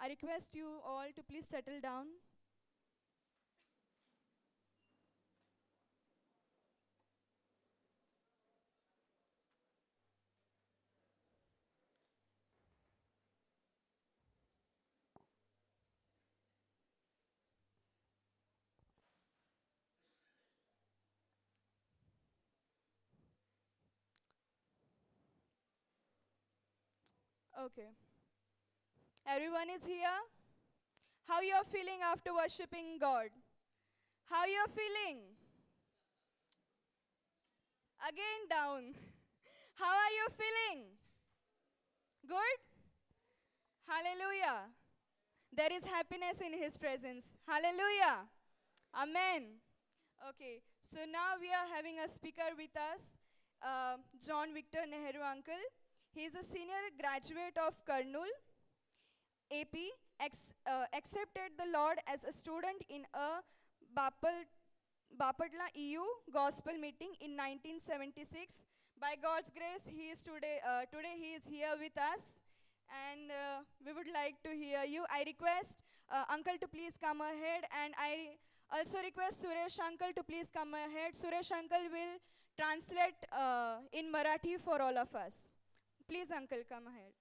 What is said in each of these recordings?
I request you all to please settle down. Okay. Everyone is here? How you are feeling after worshiping God? How you are feeling? Again down. How are you feeling? Good? Hallelujah. There is happiness in His presence. Hallelujah. Amen. Okay, so now we are having a speaker with us, John Victor Nehru uncle. He is a senior graduate of Kurnool, AP, accepted the Lord as a student in a Bapatla EU gospel meeting in 1976. By God's grace, he is today he is here with us, and we would like to hear you. I request uncle to please come ahead, and I also request Suresh uncle to please come ahead. Suresh uncle will translate in Marathi for all of us. Please uncle, come ahead.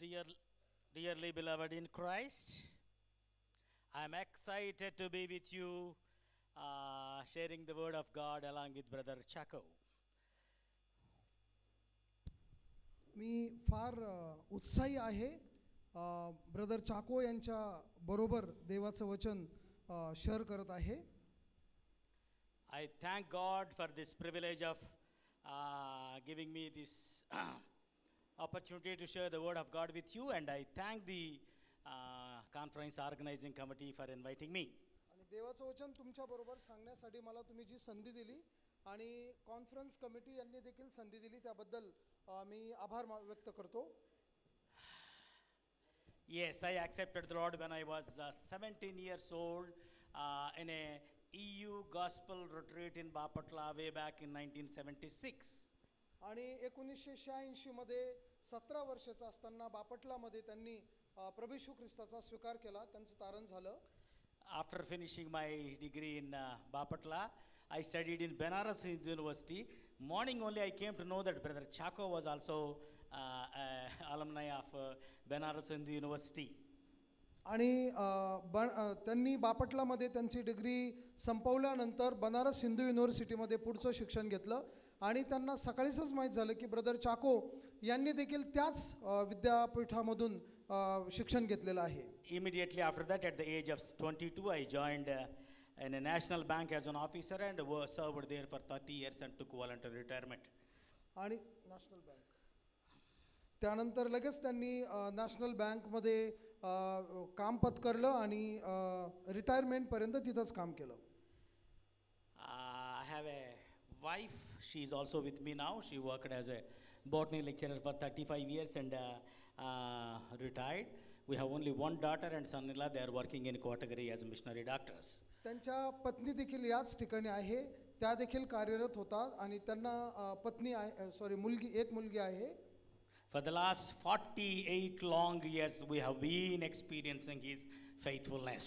Dear, dearly beloved in Christ, I'm excited to be with you, sharing the word of God along with Brother Chaco. मी फार उत्साही आहे brother चाको यांच्या बरोबर देवाचं वचन share करत आहे. I thank God for this privilege of giving me this opportunity to share the word of God with you, and I thank the conference organizing committee for inviting me. आणि देवाचं वचन तुमच्या बरोबर सांगण्यासाठी मला तुम्ही जी संधी दिली आणि कॉन्फरन्स कमिटी यांनी देखील संधी दिली त्याबद्दल मी आभार व्यक्त करतो. Yes, I accepted the Lord when I was 17 years old in a EU gospel retreat in Bapatla way back in 1976. आणि 1986 मध्ये 17 वर्षाचा असताना बापटलामध्ये त्यांनी प्रभू येशू ख्रिस्ताचा स्वीकार केला. त्यांचं तारण झालं. After finishing my degree in Bapatla, I studied in Benares Hindu University. Morning only I came to know that Brother Chaco was also alumni of Benares Hindu University. आणि त्यांनी बापटलामध्ये त्यांची डिग्री संपवल्यानंतर बनारस हिंदू युनिव्हर्सिटीमध्ये पुढचं शिक्षण घेतलं आणि त्यांना सकाळीच माहीत झालं की ब्रदर चाको यांनी देखील त्याच विद्यापीठामधून शिक्षण घेतलेलं आहे. Immediately after that, at the age of 22, I joined in a national bank as an officer and served there for 30 years and took voluntary retirement. आणि नॅशनल बँक त्यानंतर लगेच त्यांनी नॅशनल बँकमध्ये काम पत्करलं आणि रिटायरमेंटपर्यंत तिथंच काम केलं. I have a wife. She is also with me now. She worked as a botany lecturer for 35 years and retired. We have only one daughter and son-in-law. They are working in Kotagiri as missionary doctors. त्यांच्या पत्नी देखील याच ठिकाणी आहे. त्या देखील कार्यरत होतात आणि त्यांना मुलगी एक मुलगी आहे. For the last 48 long years, we have been experiencing His faithfulness.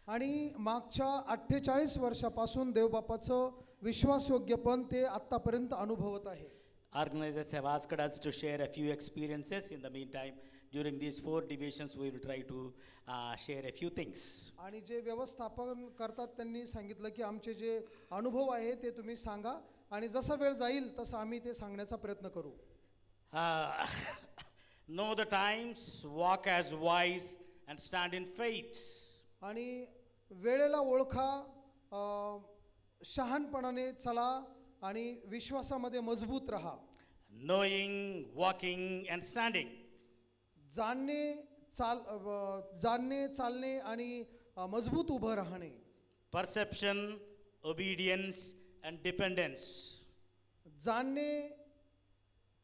आणि मागच्या 48 वर्षापासून देवबापाचं विश्वासयोग्यपण ते आत्तापर्यंत अनुभवत आहे. Organizers have asked us to share a few experiences. In the meantime, during these 4 divisions, we will try to share a few things. आणि जे व्यवस्थापन करतात त्यांनी सांगितलं की आमचे जे अनुभव आहे ते तुम्ही सांगा आणि जसा वेळ जाईल तसं आम्ही ते सांगण्याचा प्रयत्न करू. Know the times, walk as wise, and stand in faith. आणि वेळेला ओळखा, शहाणपणाने चला आणि विश्वासामध्ये मजबूत राहा. Knowing, walking, and standing. जाणणे चालणे आणि मजबूत उभं राहणे. Perception, obedience, and dependence. जाणणे,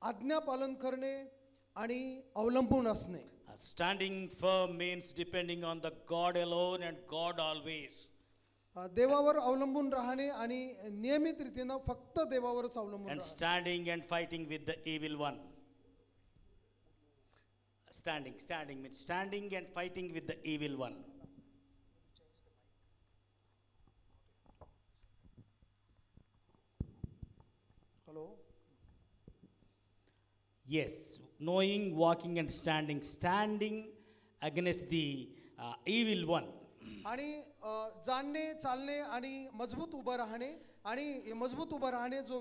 आज्ञापालन करणे आणि अवलंबून असणे. Standing firm means depending on the God alone and God always. देवावर अवलंबून राहणे आणि नियमित रीतीनं फक्त देवावरच अवलंबून And राहणे. standing and fighting with the evil one. Standing means standing and fighting with the evil one. Hello. Yes, knowing, walking, and standing against the evil one. आणि जाणणे, चालणे आणि मजबूत उभं राहणे आणि मजबूत उभं राहणे जो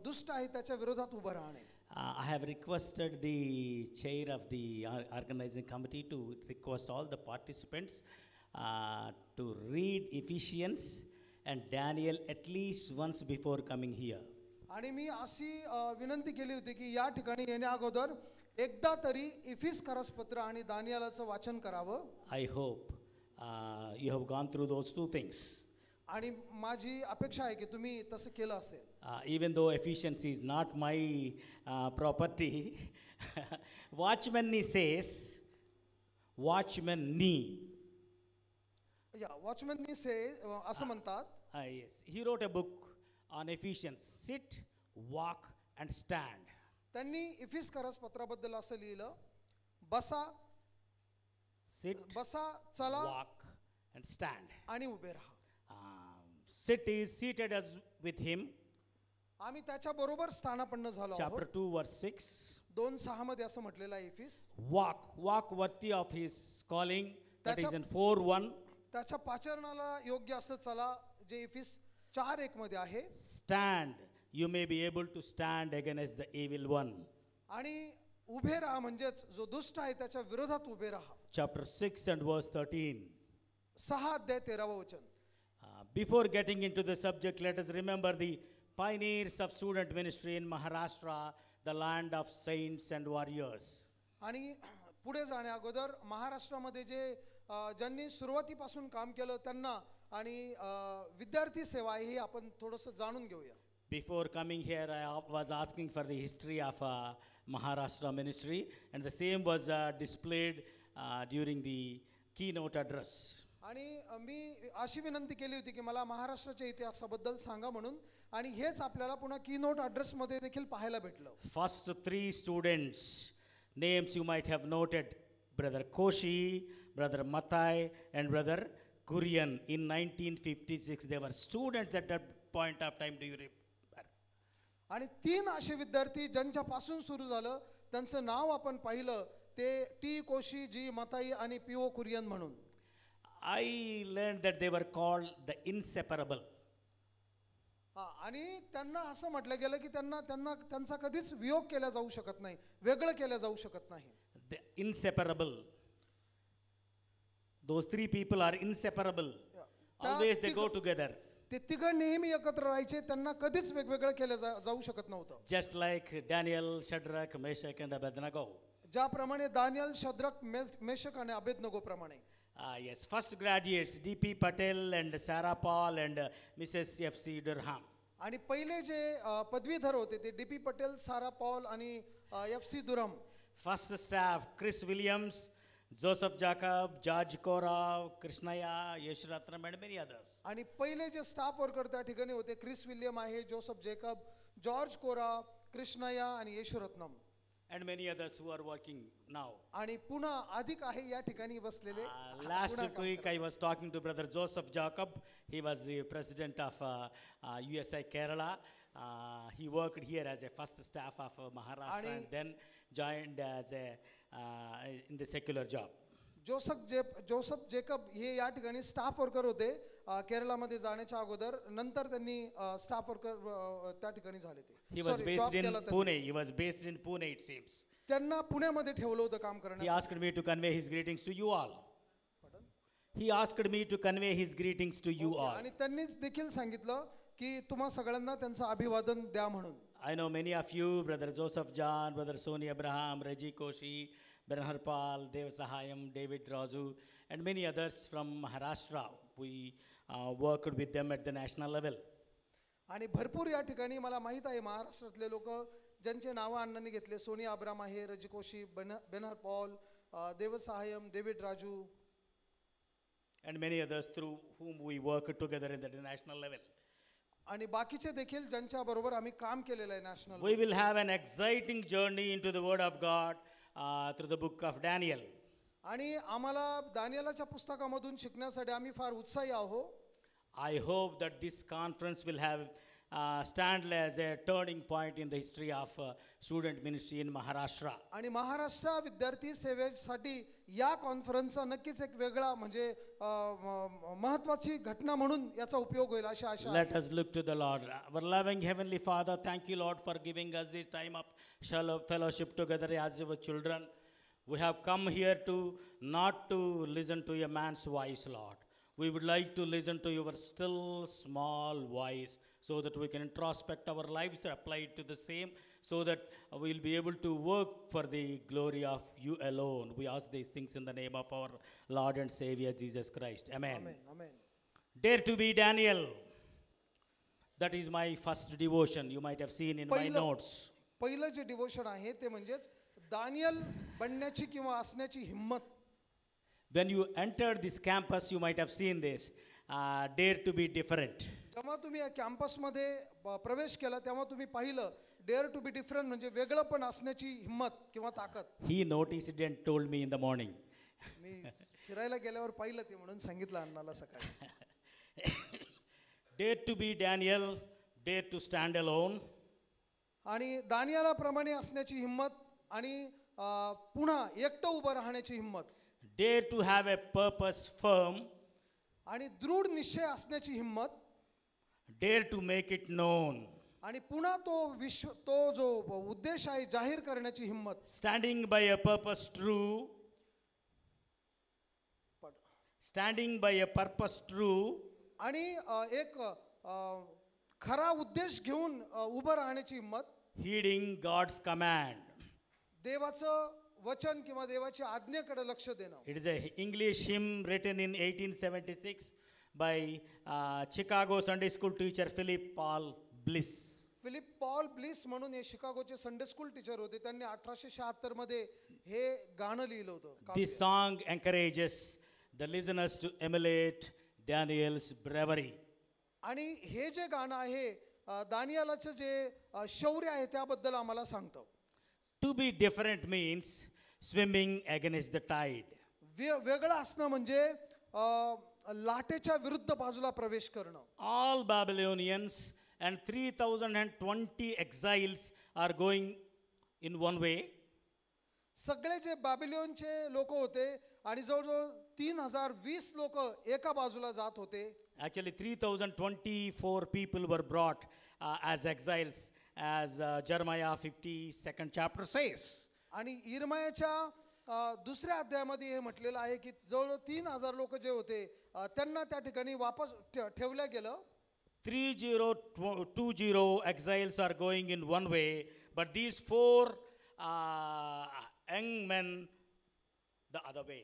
दुष्ट आहे त्याच्या विरोधात उभं राहणे. I have requested the chair of the organizing committee to request all the participants to read Ephesians and Daniel at least once before coming here. आणि मी अशी विनंती केली होती की या ठिकाणी येण्या अगोदर एकदा तरी इफिसकरास पत्र आणि दानियालाचं वाचन करावं. I hope you have gone through those 2 things. आणि माझी अपेक्षा आहे की तुम्ही तसं केलं असेल. Even though Ephesians is not my property, Watchman Nee says, Watchman Nee. वॉचमॅननी से असं म्हणतात. Yes, he wrote a book on Ephesians. Sit, walk, and stand. त्यांनी इफिसकरास पत्राबद्दल असं लिहिलं, बसा, चला walk, and stand. आणि उभे राहा. Sit is seated as with him. आम्ही त्याच्या बरोबर स्थानापन्न झालो आहोत. Chapter 2, verse 6. 2:6 मध्ये असं म्हटलेलं आहे इफिस. Walk worthy of his calling. That is त्याच्या- in 4:1. त्याच्या पाचरणाला योग्य असं चला जे इफिस 4:1 मध्ये आहे. Stand. You may be able to stand against the evil one. आणि उभे राहा म्हणजेच जो दुष्ट आहे त्याच्या विरोधात उभे राहा. Chapter 6 and verse 13. 6:13 वचन. Before getting into the subject, let us remember the pioneers of student ministry in Maharashtra, the land of saints and warriors. आणि पुढे जाण्या अगोदर महाराष्ट्रामध्ये जे ज्यांनी सुरुवातीपासून काम केलं त्यांना आणि विद्यार्थी सेवा आहे हे आपण थोडंसं जाणून घेऊया. Before coming here, I was asking for the history of Maharashtra ministry, and the same was displayed during the keynote address. आणि मी अशी विनंती केली होती की मला महाराष्ट्राच्या इतिहासाबद्दल सांगा म्हणून आणि हेच आपल्याला पुन्हा कीनोट ॲड्रेसमध्ये देखील पाहायला भेटलं. First 3 students, names you might have noted, Brother Koshi, Brother Matai, and Brother Kurian. In 1956, they were students at that point of time. Do you remember? आणि 3 असे विद्यार्थी ज्यांच्यापासून सुरू झालं त्यांचं नाव आपण पाहिलं ते टी कोशी, जी मताई आणि पी.ओ. कुरियन म्हणून. I learned that they were called the inseparable. आणि त्यांना असं म्हटलं गेलं की त्यांचा कधीच वियोग केला जाऊ शकत नाही, वेगळं केलं जाऊ शकत नाही. The inseparable. Those 3 people are inseparable. Always they go together. ते तिघं नेहमी एकत्र राहायचे, त्यांना कधीच वेगवेगळं केलं जाऊ शकत नव्हतं. Just like Daniel, Shadrach, Meshach, and Abednego. ज्याप्रमाणे दानियल, शद्रक, मेशक आणि अबेदनगो प्रमाणे. Yes, first graduates D.P. Patel and Sarah Paul and Mrs. F.C. Durham. आणि पहिले जे पदवीधर होते ते डी.पी. पटेल, सारा पॉल आणि FC. दुरम. First staff Chris Williams, Joseph Jacob, George Korov, Krishnaya, Yeshratnam and many others. आणि पहिले जे स्टाफ वर्कर त्या ठिकाणी होते क्रिस विलियम आहे, जोसेफ जेकब, जॉर्ज कोरा, कृष्णया आणि येशुरत्नम. and many others who are working now. आणि पुन्हा अधिक आहे या ठिकाणी बसलेले Last पुन्हा काम week I was talking to Brother Joseph Jacob. He was the president of USI Kerala. He worked here as a first staff of Maharashtra and then joined as a in the secular job. Joseph Jacob हे या ठिकाणी staff worker होते केरळामध्ये जाण्याच्या अगोदर नंतर त्यांनी staff worker त्या ठिकाणी झाले ते He was Sorry, based job in केला त्यांनी. Pune. He was based in Pune, it seems. त्यांना पुण्यामध्ये ठेवलं होतं काम He करण्यासाठी asked me to convey his greetings to you all. He asked me to convey his greetings to you all. आणि त्यांनीच देखील सांगितलं की तुम्हा सगळ्यांना त्यांचं अभिवादन द्या म्हणून I know many of you, Brother Joseph John, Brother Soni Abraham, Reggie Koshi, Brother Harpal, Dev Sahayam, David Raju, and many others from Maharashtra. We worked with them at the national level. आणि भरपूर या ठिकाणी मला माहित आहे महाराष्ट्रातले लोक ज्यांचे नावं अण्णांनी घेतले सोनी अब्राम आहे रजिकोशी Benhur Paul Devasahayam David Raju And many others through whom we worked together at the national level. आणि बाकीचे देखील ज्यांच्या बरोबर आम्ही काम केलेलं आहे national We will have an exciting journey into the Word of God through the book of Daniel. आणि आम्हाला दानियेलाच्या पुस्तकामधून शिकण्यासाठी आम्ही फार उत्साही आहोत. I hope that this conference will have stand as a turning point in the history of student ministry in Maharashtra. आणि महाराष्ट्र विद्यार्थी सेवेसाठी या कॉन्फरन्सचा नक्कीच एक वेगळा म्हणजे महत्त्वाची घटना म्हणून याचा उपयोग होईल अशी आशा आहे. Let us look to the Lord. Our loving Heavenly Father, thank you, Lord, for giving us this time of fellowship together as your children. We have come here not to listen to a man's voice, Lord. We would like to listen to your still small voice so that we can introspect our lives, apply it to the same, so that we'll be able to work for the glory of you alone. We ask these things in the name of our Lord and Savior Jesus Christ. Amen. Amen amen. Dare to be Daniel. That is my first devotion. You might have seen in my notes. पहिलं जे devotion आहे ते म्हणजेच Daniel बनण्याची किंवा असण्याची हिम्मत. When you entered this campus, you might have seen this. Dare to be different. जेव्हा तुम्ही या कॅम्पसमध्ये प्रवेश केला तेव्हा तुम्ही पाहिलं डेअर टू बी डिफरंट म्हणजे वेगळं पण असण्याची हिम्मत किंवा ताकद. He noticed it and told me in the morning. मी फिरायला गेल्यावर पाहिलं ते म्हणून सांगितलं अण्णाला सकाळी. Dare to be Daniel, dare to stand alone. आणि दानियालाप्रमाणे असण्याची हिम्मत आणि पुन्हा एकटं उभं राहण्याची हिम्मत. Dare to have a purpose firm. आणि दृढ निश्चय असण्याची हिम्मत. Dare to make it known. आणि पुन्हा तो जो उद्देश आहे जाहीर करण्याची हिम्मत. Standing by a purpose true. Standing by a purpose true. आणि एक खरा उद्देश घेऊन उभं राहण्याची हिम्मत. Heeding God's command. देवाचं वचन किंवा देवाच्या आज्ञेकडे लक्ष देणं. It is an English hymn written in 1876 by Chicago Sunday school teacher Philip Paul Bliss. Philip Paul Bliss म्हणून हे शिकागोचे संडे स्कूल टीचर होते. त्यांनी 1876 मध्ये हे गाणं लिहिलं होतं. This song encourages the listeners to emulate Daniel's bravery. आणि हे जे गाणं आहे दानियालाचं जे शौर्य आहे त्याबद्दल आम्हाला सांगतं. To be different means swimming against the tide. वेगळं असणं म्हणजे लाटेच्या विरुद्ध बाजूला प्रवेश करणं. All Babylonians and 3020 exiles are going in one way. सगळे जे बॅबिलोनचे लोक होते आणि जवळजवळ 3020 लोक एका बाजूला जात होते. Actually 3024 people were brought as exiles as Jeremiah 52nd chapter says. आणि इर्मायाच्या दुसऱ्या अध्यायामध्ये हे म्हटलेलं आहे की जवळजवळ 3000 लोक जे होते त्यांना त्या ठिकाणी वापस ठेवलं गेलं. 3020 exiles are going in one way, but these 4 young men the other way.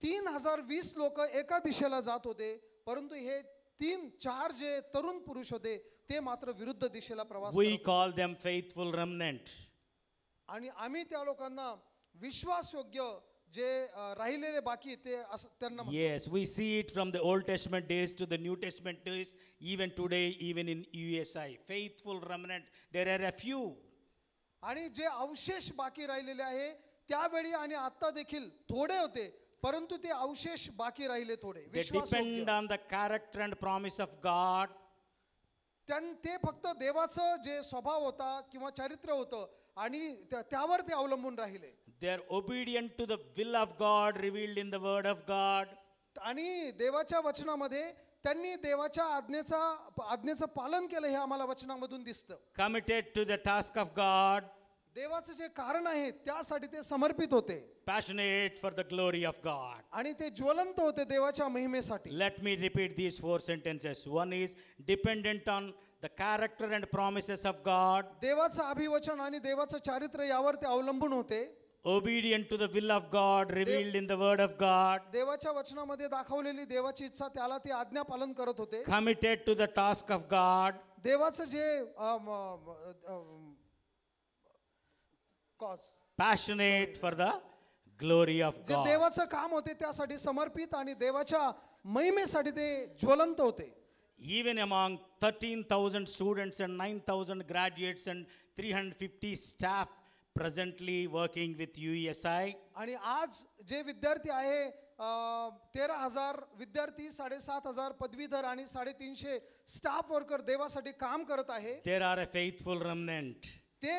3020 लोक एका दिशेला जात होते परंतु हे 3-4 जे तरुण पुरुष होते ते मात्र विरुद्ध दिशेला प्रवास We call them faithful remnant. आणि आम्ही त्या लोकांना विश्वासयोग्य जे राहिलेले बाकी ते त्यांना म्हणतो. Yes, we see it from the Old Testament days to the New Testament days, even today, even in USI. Faithful remnant, there are a few. आणि जे अवशेष बाकी राहिलेले आहे त्यावेळी आणि आता देखील थोडे होते, परंतु ते अवशेष बाकी राहिले थोडे. They depend on the character and promise of God. ते फक्त देवाचं जे स्वभाव होता किंवा चरित्र होतं आणि त्यावर ते अवलंबून राहिले. They are obedient to the will of God revealed in the word of God. आणि देवाच्या वचनामध्ये त्यांनी देवाच्या आज्ञेचं पालन केलं हे आम्हाला वचनामधून दिसतं. Committed to the task of God. देवाचं जे कारण आहे त्यासाठी ते समर्पित होते. Passionate for the glory of God. आणि ते ज्वलंत होते देवाच्या महिमेसाठी. Let me repeat these 4 sentences. One is dependent on the character and promises of God. देवाचं अभिवचन आणि देवाचं चारित्र्य यावर ते अवलंबून होते. Obedient to the will of God revealed in the word of God. देवाच्या वचनामध्ये दाखवलेली देवाची इच्छा त्याला ते आज्ञा पालन करत होते. Committed to the task of God. देवाचं जे cause Passionate for the glory of जे God. देवाचं काम होते त्यासाठी समर्पित आणि देवाच्या महिमेसाठी ते ज्वलंत होते. Even among 13,000 students and 9,000 graduates and 350 staff presently working with UESI. आणि आज जे विद्यार्थी आहे 13,000 विद्यार्थी, 7,500 पदवीधर आणि 350 स्टाफ वर्कर देवासाठी काम करत आहे. There are a faithful remnant ते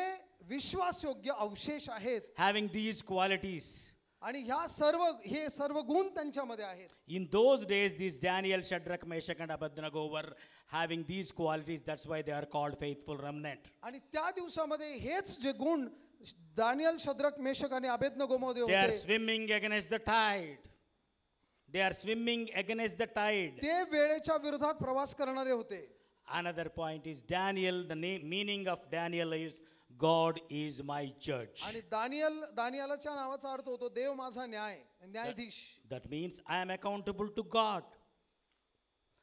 विश्वासयोग्य अवशेष आहेत. having these qualities. आणि हे सर्व गुण त्यांच्यामध्ये आहेत. In those days, these Daniel, Shadrach, Meshach and Abednego were having these qualities. That's why they are called faithful remnant. आणि त्या दिवसामध्ये हेच जे गुण दानियल, शद्रक, मेशक आणि अबेदनगो मध्ये They are होते. swimming against the tide. They are swimming against the tide. ते वेळेच्या विरोधात प्रवास करणारे होते. Another point is Daniel. The meaning of Daniel is God is my judge. आणि दानियालाच्या नावाचा अर्थ होतो देव माझा न्यायाधीश. That means I am accountable to God.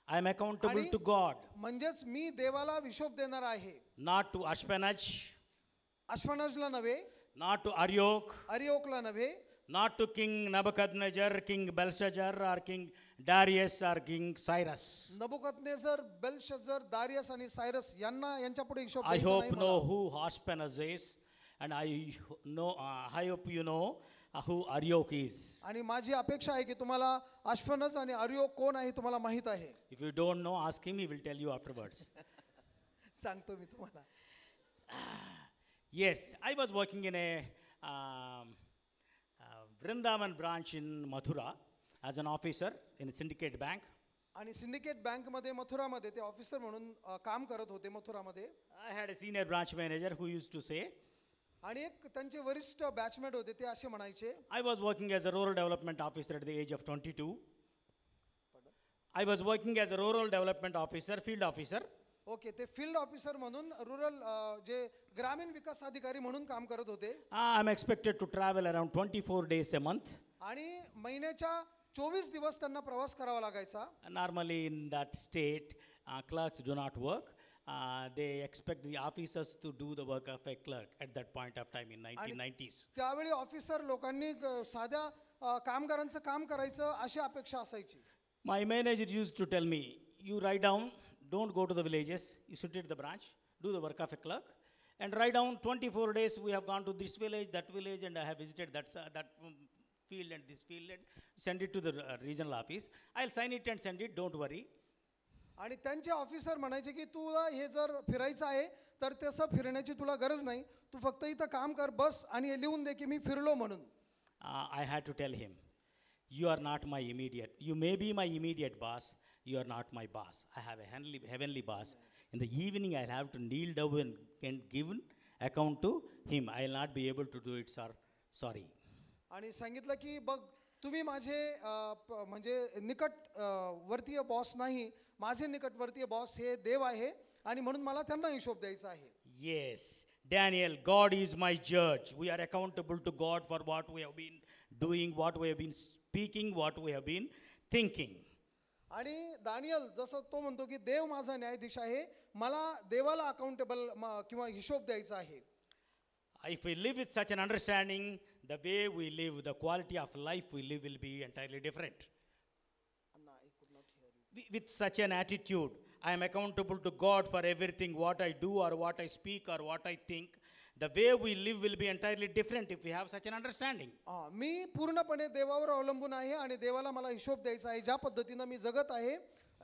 I am accountable आणि to God. म्हणजेच मी देवाला हिशोब देणार आहे. Not to Ashpenaz, अश्वनाजला नव्हे, not to Arioch, अरियोकला नव्हे, not to King Nebuchadnezzar, King Belshazzar, or King Darius, or King Cyrus. Nebuchadnezzar, Belshazzar, Darius आणि Cyrus यांच्या पुढे हिशोब I द्यायचा hope नाही know मला. who Ashpenaz is, and I hope you know who Arioch is. आणि माझी अपेक्षा आहे की तुम्हाला अश्वनज आणि अरियोक कोण आहे तुम्हाला माहित आहे. If you don't know, ask him, he will tell you afterwards. सांगतो मी तुम्हाला. Yes, I was working in a Vrindavan branch in Mathura as an officer in a syndicate bank. आणि सिंडिकेट बँकमध्ये मथुरामध्ये ते ऑफिसर म्हणून काम करत होते मथुरामध्ये. I had a senior branch manager who used to say, आणि एक त्यांचे वरिष्ठ बॅचमेट होते ते असे म्हणायचे. I was working as a rural development officer at the age of 22. I was working as a rural development officer, field officer. Okay, ते field officer म्हणून रुरल जे ग्रामीण विकास अधिकारी म्हणून काम करत होते. I'm expected to travel around 24 days a month. आणि महिन्याच्या 24 दिवस त्यांना प्रवास करावा लागायचा. Normally in that state, clerks do not work. They expect the officers to do the work of a clerk at that point of time in 1990s. त्यावेळी officer लोकांनी साध्या कामगारांचं काम करायचं अशी अपेक्षा असायची. My manager used to tell me, you write down, don't go to the villages, you sit at the branch, do the work of a clerk, and write down 24 days we have gone to this village, and I have visited that field and this field, and send it to the regional office. I'll sign it and send it, don't worry. आणि त्यांचे officer म्हणायचे की तुला हे जर फिरायचं आहे तर तसं फिरण्याची तुला गरज नाही, तू फक्त इथं काम कर बस आणि हे लिहून दे की मी फिरलो म्हणून. I had to tell him, you are not my immediate, you may be my immediate boss, you are not my boss. I have a heavenly boss. In the evening I'll have to kneel down and give an account to him. I will not be able to do it, sir. Sorry. आणि सांगितलं की बघ तुम्ही माझे म्हणजे निकट वर्तीय boss नाही, माझे निकटवर्तीय बॉस हे देव आहे आणि म्हणून मला त्यांना हिशोब द्यायचा आहे. Yes, Daniel, God is my judge. We are accountable to God for what we have been doing, what we have been speaking, what we have been thinking. आणि दानियल जसं तो म्हणतो की देव माझा न्यायाधीश आहे, मला देवाला अकाउंटेबल किंवा हिशोब द्यायचा आहे. If we live with such an understanding, the way we live, the quality of life we live will be entirely different. With such an attitude, I am accountable to God for everything, what I do or what I speak or what I think, the way we live will be entirely different if we have such an understanding. मी पूर्णपणे देवावर अवलंबून आहे आणि देवाला मला हिशोब द्यायचा आहे. ज्या पद्धतीनं मी जगत आहे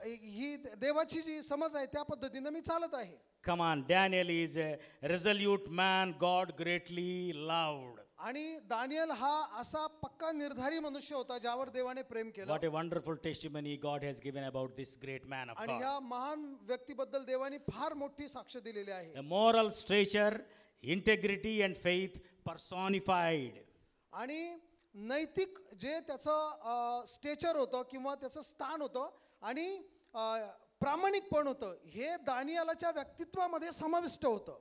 ही देवाची जी समज आहे त्या पद्धतीनं मी चालत आहे. Come on, Daniel is a resolute man God greatly loved. आणि दानियल हा असा पक्का निर्धारी मनुष्य होता ज्यावर देवाने प्रेम केलं. What a wonderful testimony God has given about this great man of आणि God. ह्या महान व्यक्तीबद्दल देवाने फार मोठी साक्ष दिलेली आहे. A moral stature, integrity and faith personified. आणि नैतिक जे त्याचं स्टेचर होतं किंवा त्याचं स्थान होतं आणि प्रामाणिकपण होतं हे दानियालाच्या व्यक्तित्वामध्ये समाविष्ट होतं.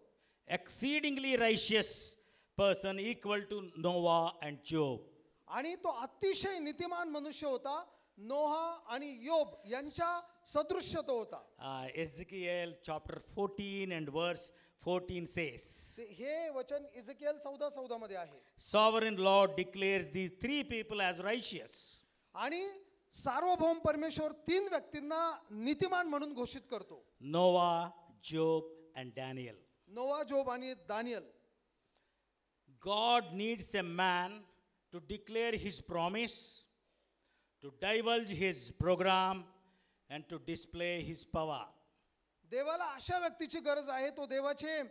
Exceedingly righteous person equal to Noah and Job. आणि तो अतिशय नीतिमान मनुष्य होता. नोहा आणि योब यांच्या सदृश्य तो होता. Ezekiel chapter 14 and verse 14 says, हे वचन इझेकिएल 14:14 मध्ये आहे. Sovereign Lord declares these three people as righteous. आणि सार्वभौम परमेश्वर तीन व्यक्तींना नीतिमान म्हणून घोषित करतो. Noah, Job and Daniel. Noah, Job आणि Daniel. God needs a man to declare his promise, to divulge his program and to display his power. देवाला अशा व्यक्तीची गरज आहे तो देवाचे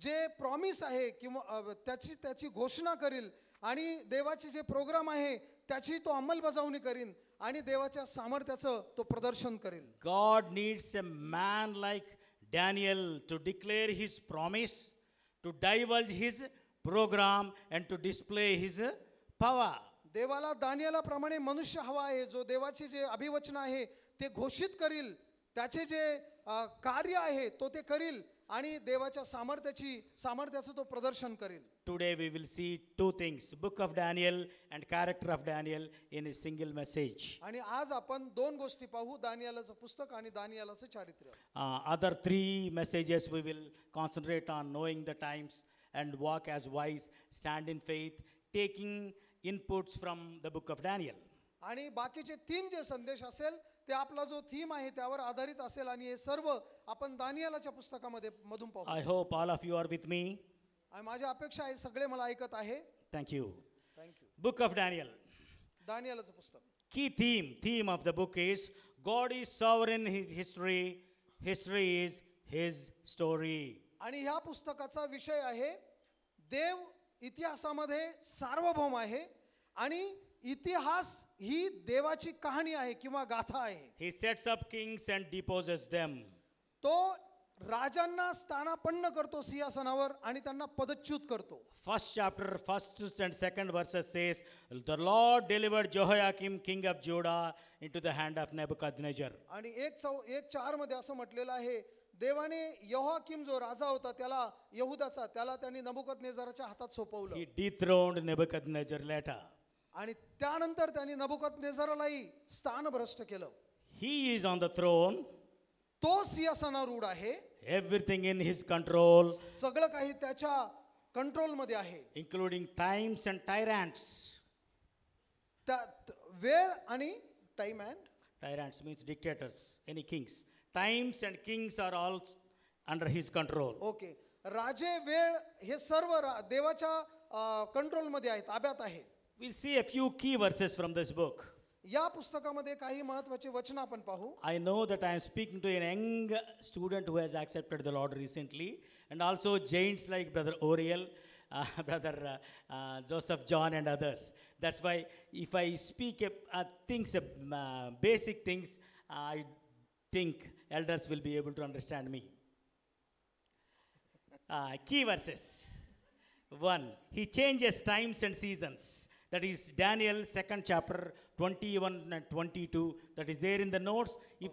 जे प्रॉमिस आहे किंवा त्याची घोषणा करील आणि देवाचे जे प्रोग्राम आहे त्याची तो अंमलबजावणी करील आणि देवाच्या सामर्थ्याचं तो प्रदर्शन करेल. God needs a man like Daniel to declare his promise, to divulge his program and to display his power. देवाला दानियालाप्रमाणे मनुष्य हवा आहे जो देवाचे जे अभिवचन आहे ते घोषित करील, त्याचे जे कार्य आहे तो ते करील आणि देवाच्या सामर्थ्याचं तो प्रदर्शन करेल. Today we will see two things, book of Daniel and character of Daniel in a single message. आणि आज आपण दोन गोष्टी पाहू, दानियालाचं पुस्तक आणि दानियालाचं चारित्र्य. Other three messages we will concentrate on knowing the times and walk as wise, stand in faith, taking inputs from the book of Daniel. आणि बाकीचे तीन जे संदेश असेल ते आपला जो थीम आहे त्यावर आधारित असेल आणि हे सर्व आपण दानियालाच्या पुस्तकामध्ये मधून पाहू. I hope all of you are with me. आणि माझी अपेक्षा आहे सगळे मला ऐकत आहे. Thank you. Thank you. Book of Daniel. दानियालाचं पुस्तक. Key theme of the book is God is sovereign in history. History is his story. आणि ह्या पुस्तकाचा विषय आहे देव इतिहासामध्ये सार्वभौम आहे आणि इतिहास ही देवाची कहाणी आहे किंवा गाथा आहे. He sets up kings and deposes them. तो राजांना स्थानापन्न करतो सिंहासनावर आणि त्यांना पदच्युत करतो. First chapter, first and second verses says, the Lord delivered Jehoiakim, king of Judah, into the hand of Nebuchadnezzar. आणि 1:4 मध्ये असं म्हटलेलं आहे देवाने यहोयाकीम जो राजा होता त्याला यहुदाचा त्याला त्यांनी नबुकदनेझराच्या हातात सोपवलं. He dethroned Nebuchadnezzar later. आणि त्यानंतर त्यांनी नबुकदनेझरालाही स्थानभ्रष्ट केलं. He is on the throne. तो सिंहासनावर उड आहे. Everything in his control, सगळं काही त्याच्या कंट्रोलमध्ये आहे. including times and tyrants. त्या वेळ आणि time and Tyrants means dictators, any kings. Times and kings are all under his control. Okay. राजे वेळ हे सर्व देवाच्या कंट्रोलमध्ये आहेत, ताब्यात आहे. We'll see a few key verses from this book. या पुस्तकामध्ये काही महत्त्वाचे वचन आपण पाहू. I know that I am speaking to a young student who has accepted the Lord recently, and also giants like Brother Oriel, Brother Joseph John and others. That's why if I speak basic things, I think elders will be able to understand me. Key verses. 1. He changes times and seasons. That is Daniel 2nd chapter 21 and 22. That is there in the notes. If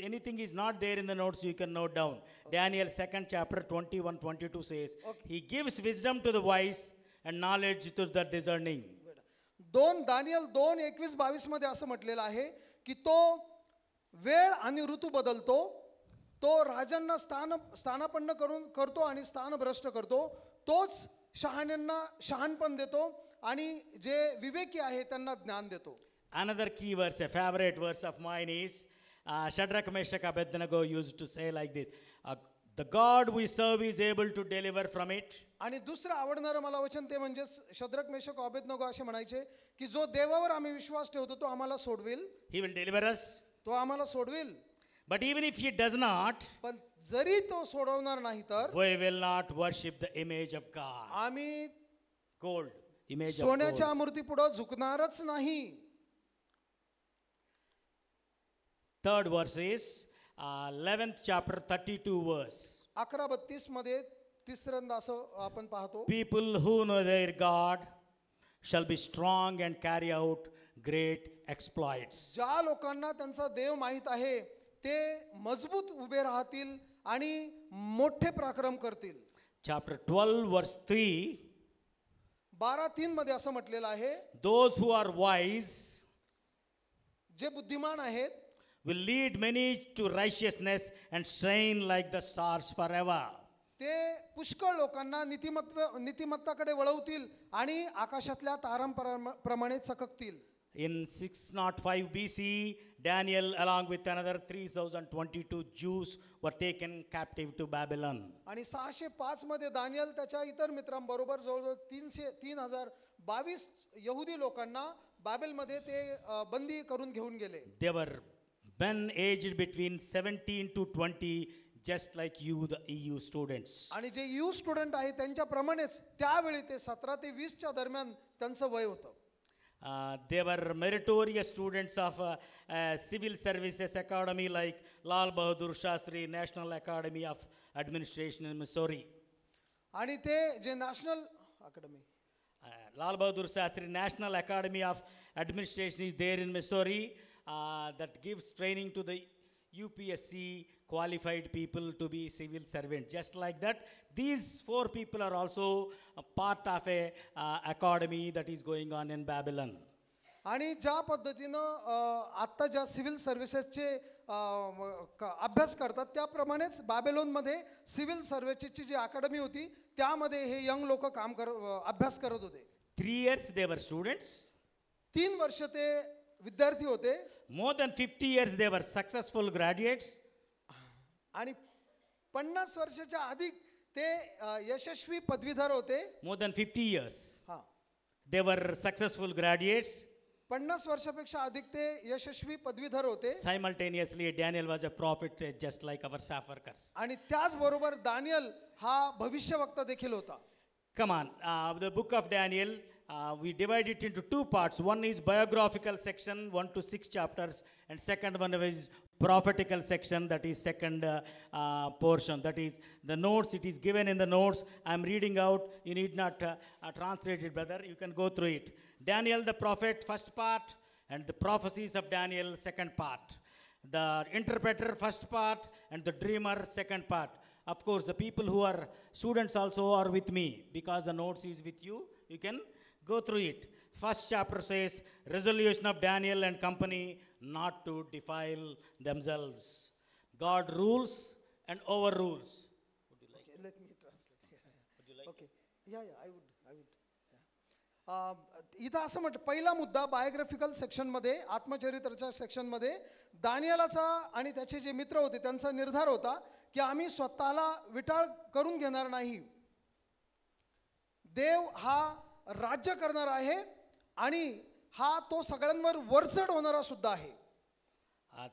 anything is not there in the notes, you can note down. Daniel 2nd chapter 21-22 says, He gives wisdom to the wise and knowledge to the discerning. Daniel 2:21-22 मध्ये असं म्हटलेलं आहे की तो वेळ आणि ऋतू बदलतो, तो राजांना स्थानापन्न करतो आणि स्थानभ्रष्ट करतो, तोच शहाण्यांना शहाणपण देतो आणि जे विवेकी आहे त्यांना ज्ञान देतो. Another key verse, a favorite verse of mine is Shadrach, Meshach, Abednego used to say like this, The God we serve is able to deliver from it. आणि दुसरं आवडणारं मला वचन ते म्हणजे शद्रक मेषक अबेदनगो असे म्हणायचे की जो देवावर आम्ही विश्वास ठेवतो तो आम्हाला सोडवेल, He will deliver us. तो आम्हाला सोडवेल. But even if He does not, पण जरी तो सोडवणार नाही तर we will not worship the image of God. आम्ही Gold, image of सोन्याच्या gold. मूर्तीपुढे झुकणारच नाही. Third verse is 11th chapter 32 verse. 11:32 मध्ये तिसऱ्यांदा असं आपण पाहतो, People who know their God shall be strong and carry out great exploits. ज्या लोकांना त्यांचा देव माहीत आहे ते मजबूत उभे राहतील आणि मोठे पराक्रम करतील. Chapter 12 verse 3, 12:3 मध्ये असं म्हटलेलं आहे, those who are wise जे बुद्धिमान आहेत will lead many to righteousness and shine like the stars forever. ते पुष्कळ लोकांना नीतिमत्ताकडे वळवतील आणि आकाशातल्या तारांप्रमाणे चककतील. In 605 BC, Daniel along with another 3022 Jews were taken captive to Babylon. आणि 605 मध्ये दानियल त्याच्या इतर मित्रांबरोबर जवळजवळ 3022 यहुदी लोकांना बाबेलमध्ये ते बंदी करून घेऊन गेले. They were men aged between 17 to 20, just like you, the EU students. आणि जे यू स्टुडंट आहे त्यांच्याप्रमाणेच त्यावेळी ते 17 ते 20 च्या दरम्यान त्यांचं वय होतं. They were meritorious students of civil services academy like Lal Bahadur Shastri National Academy of Administration in Missouri. आणि ते जे national academy Lal Bahadur Shastri National Academy of Administration is there in Missouri that gives training to the UPSC qualified people to be civil servants. Just like that, these 4 people are also a part of a academy that is going on in Babylon. आणि ज्या पद्धतीनं आत्ता ज्या civil सर्व्हिसेसचे अभ्यास करतात त्याप्रमाणेच बाबेलोनमध्ये civil सर्व्हिसेसची जी academy होती त्यामध्ये हे यंग लोक अभ्यास करत होते. 3 years they were students. 3 वर्ष ते विद्यार्थी होते. More than 50 years they were successful graduates. आणि 50 वर्षाच्या अधिक ते यशस्वी पदवीधर होते. More than 50 years. हां, They were successful graduates. 50 वर्षापेक्षा अधिक ते यशस्वी पदवीधर होते. Simultaneously, Daniel was a prophet just like our staff workers. आणि त्याचबरोबर दानियल हा भविष्यवक्ता देखील होता. Come on, the book of Daniel, we divide it into 2 parts. One is biographical section, 1 to 6 chapters, and second one is prophetical section, that is second portion. That is the notes, it is given in the notes. I am reading out, you need not translate it, brother. You can go through it. Daniel the prophet, first part, and the prophecies of Daniel, second part. The interpreter, first part, and the dreamer, second part. Of course, the people who are students also are with me because the notes is with you. You can go through it. First chapter says, resolution of Daniel and company not to defile themselves. God rules and overrules. Would you like? Okay, let me translate. Would you like? Okay. Yeah, I would. इथं असं म्हटलं, पहिला मुद्दा biographical सेक्शनमध्ये, आत्मचरित्राच्या सेक्शनमध्ये दानियालाचा आणि त्याचे जे मित्र होते त्यांचा निर्धार होता की आम्ही स्वतःला विटाळ करून घेणार नाही. देव हा राज्य करणार आहे आणि हा तो सगळ्यांवर वरचढ होणारा सुद्धा आहे.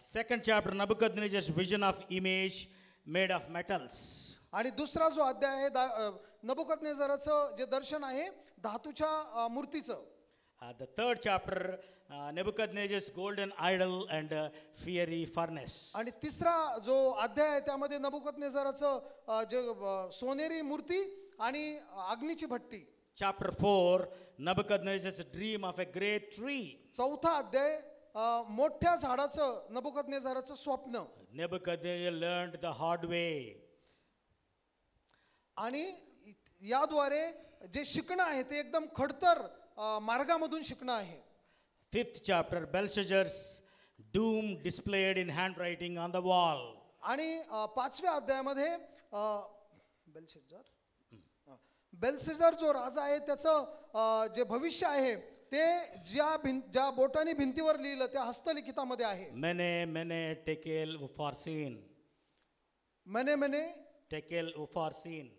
Second chapter, Nebuchadnezzar's vision of image made of metals. आणि दुसरा जो अध्याय आहे नबुकदनेझराचं जे दर्शन आहे धातूच्या मूर्तीचं. The third chapter, Nebuchadnezzar's golden idol and fiery furnace. आणि तिसरा जो अध्याय आहे त्यामध्ये नबुकदनेझराचं जे सोनेरी मूर्ती आणि अग्नीची भट्टी. Chapter 4, Nebuchadnezzar's dream of a great tree. चौथा अध्याय मोठ्या झाडाचं नबुकदनेझराचं स्वप्न. Nebuchadnezzar learned the hard way. आणि याद्वारे जे शिकणं आहे ते एकदम खडतर मार्गामधून शिकणं आहे. Fifth chapter, Belshazzar's doom displayed in handwriting on the wall. आणि 5व्या अध्यायामध्ये बेल्शेझर जो राजा आहे त्याचं जे भविष्य आहे ते ज्या बोटाने भिंतीवर लिहिलं त्या हस्तलिखितामध्ये आहे. Mene, mene, tekel, ufarsin. मने मने tekel, ufarsin,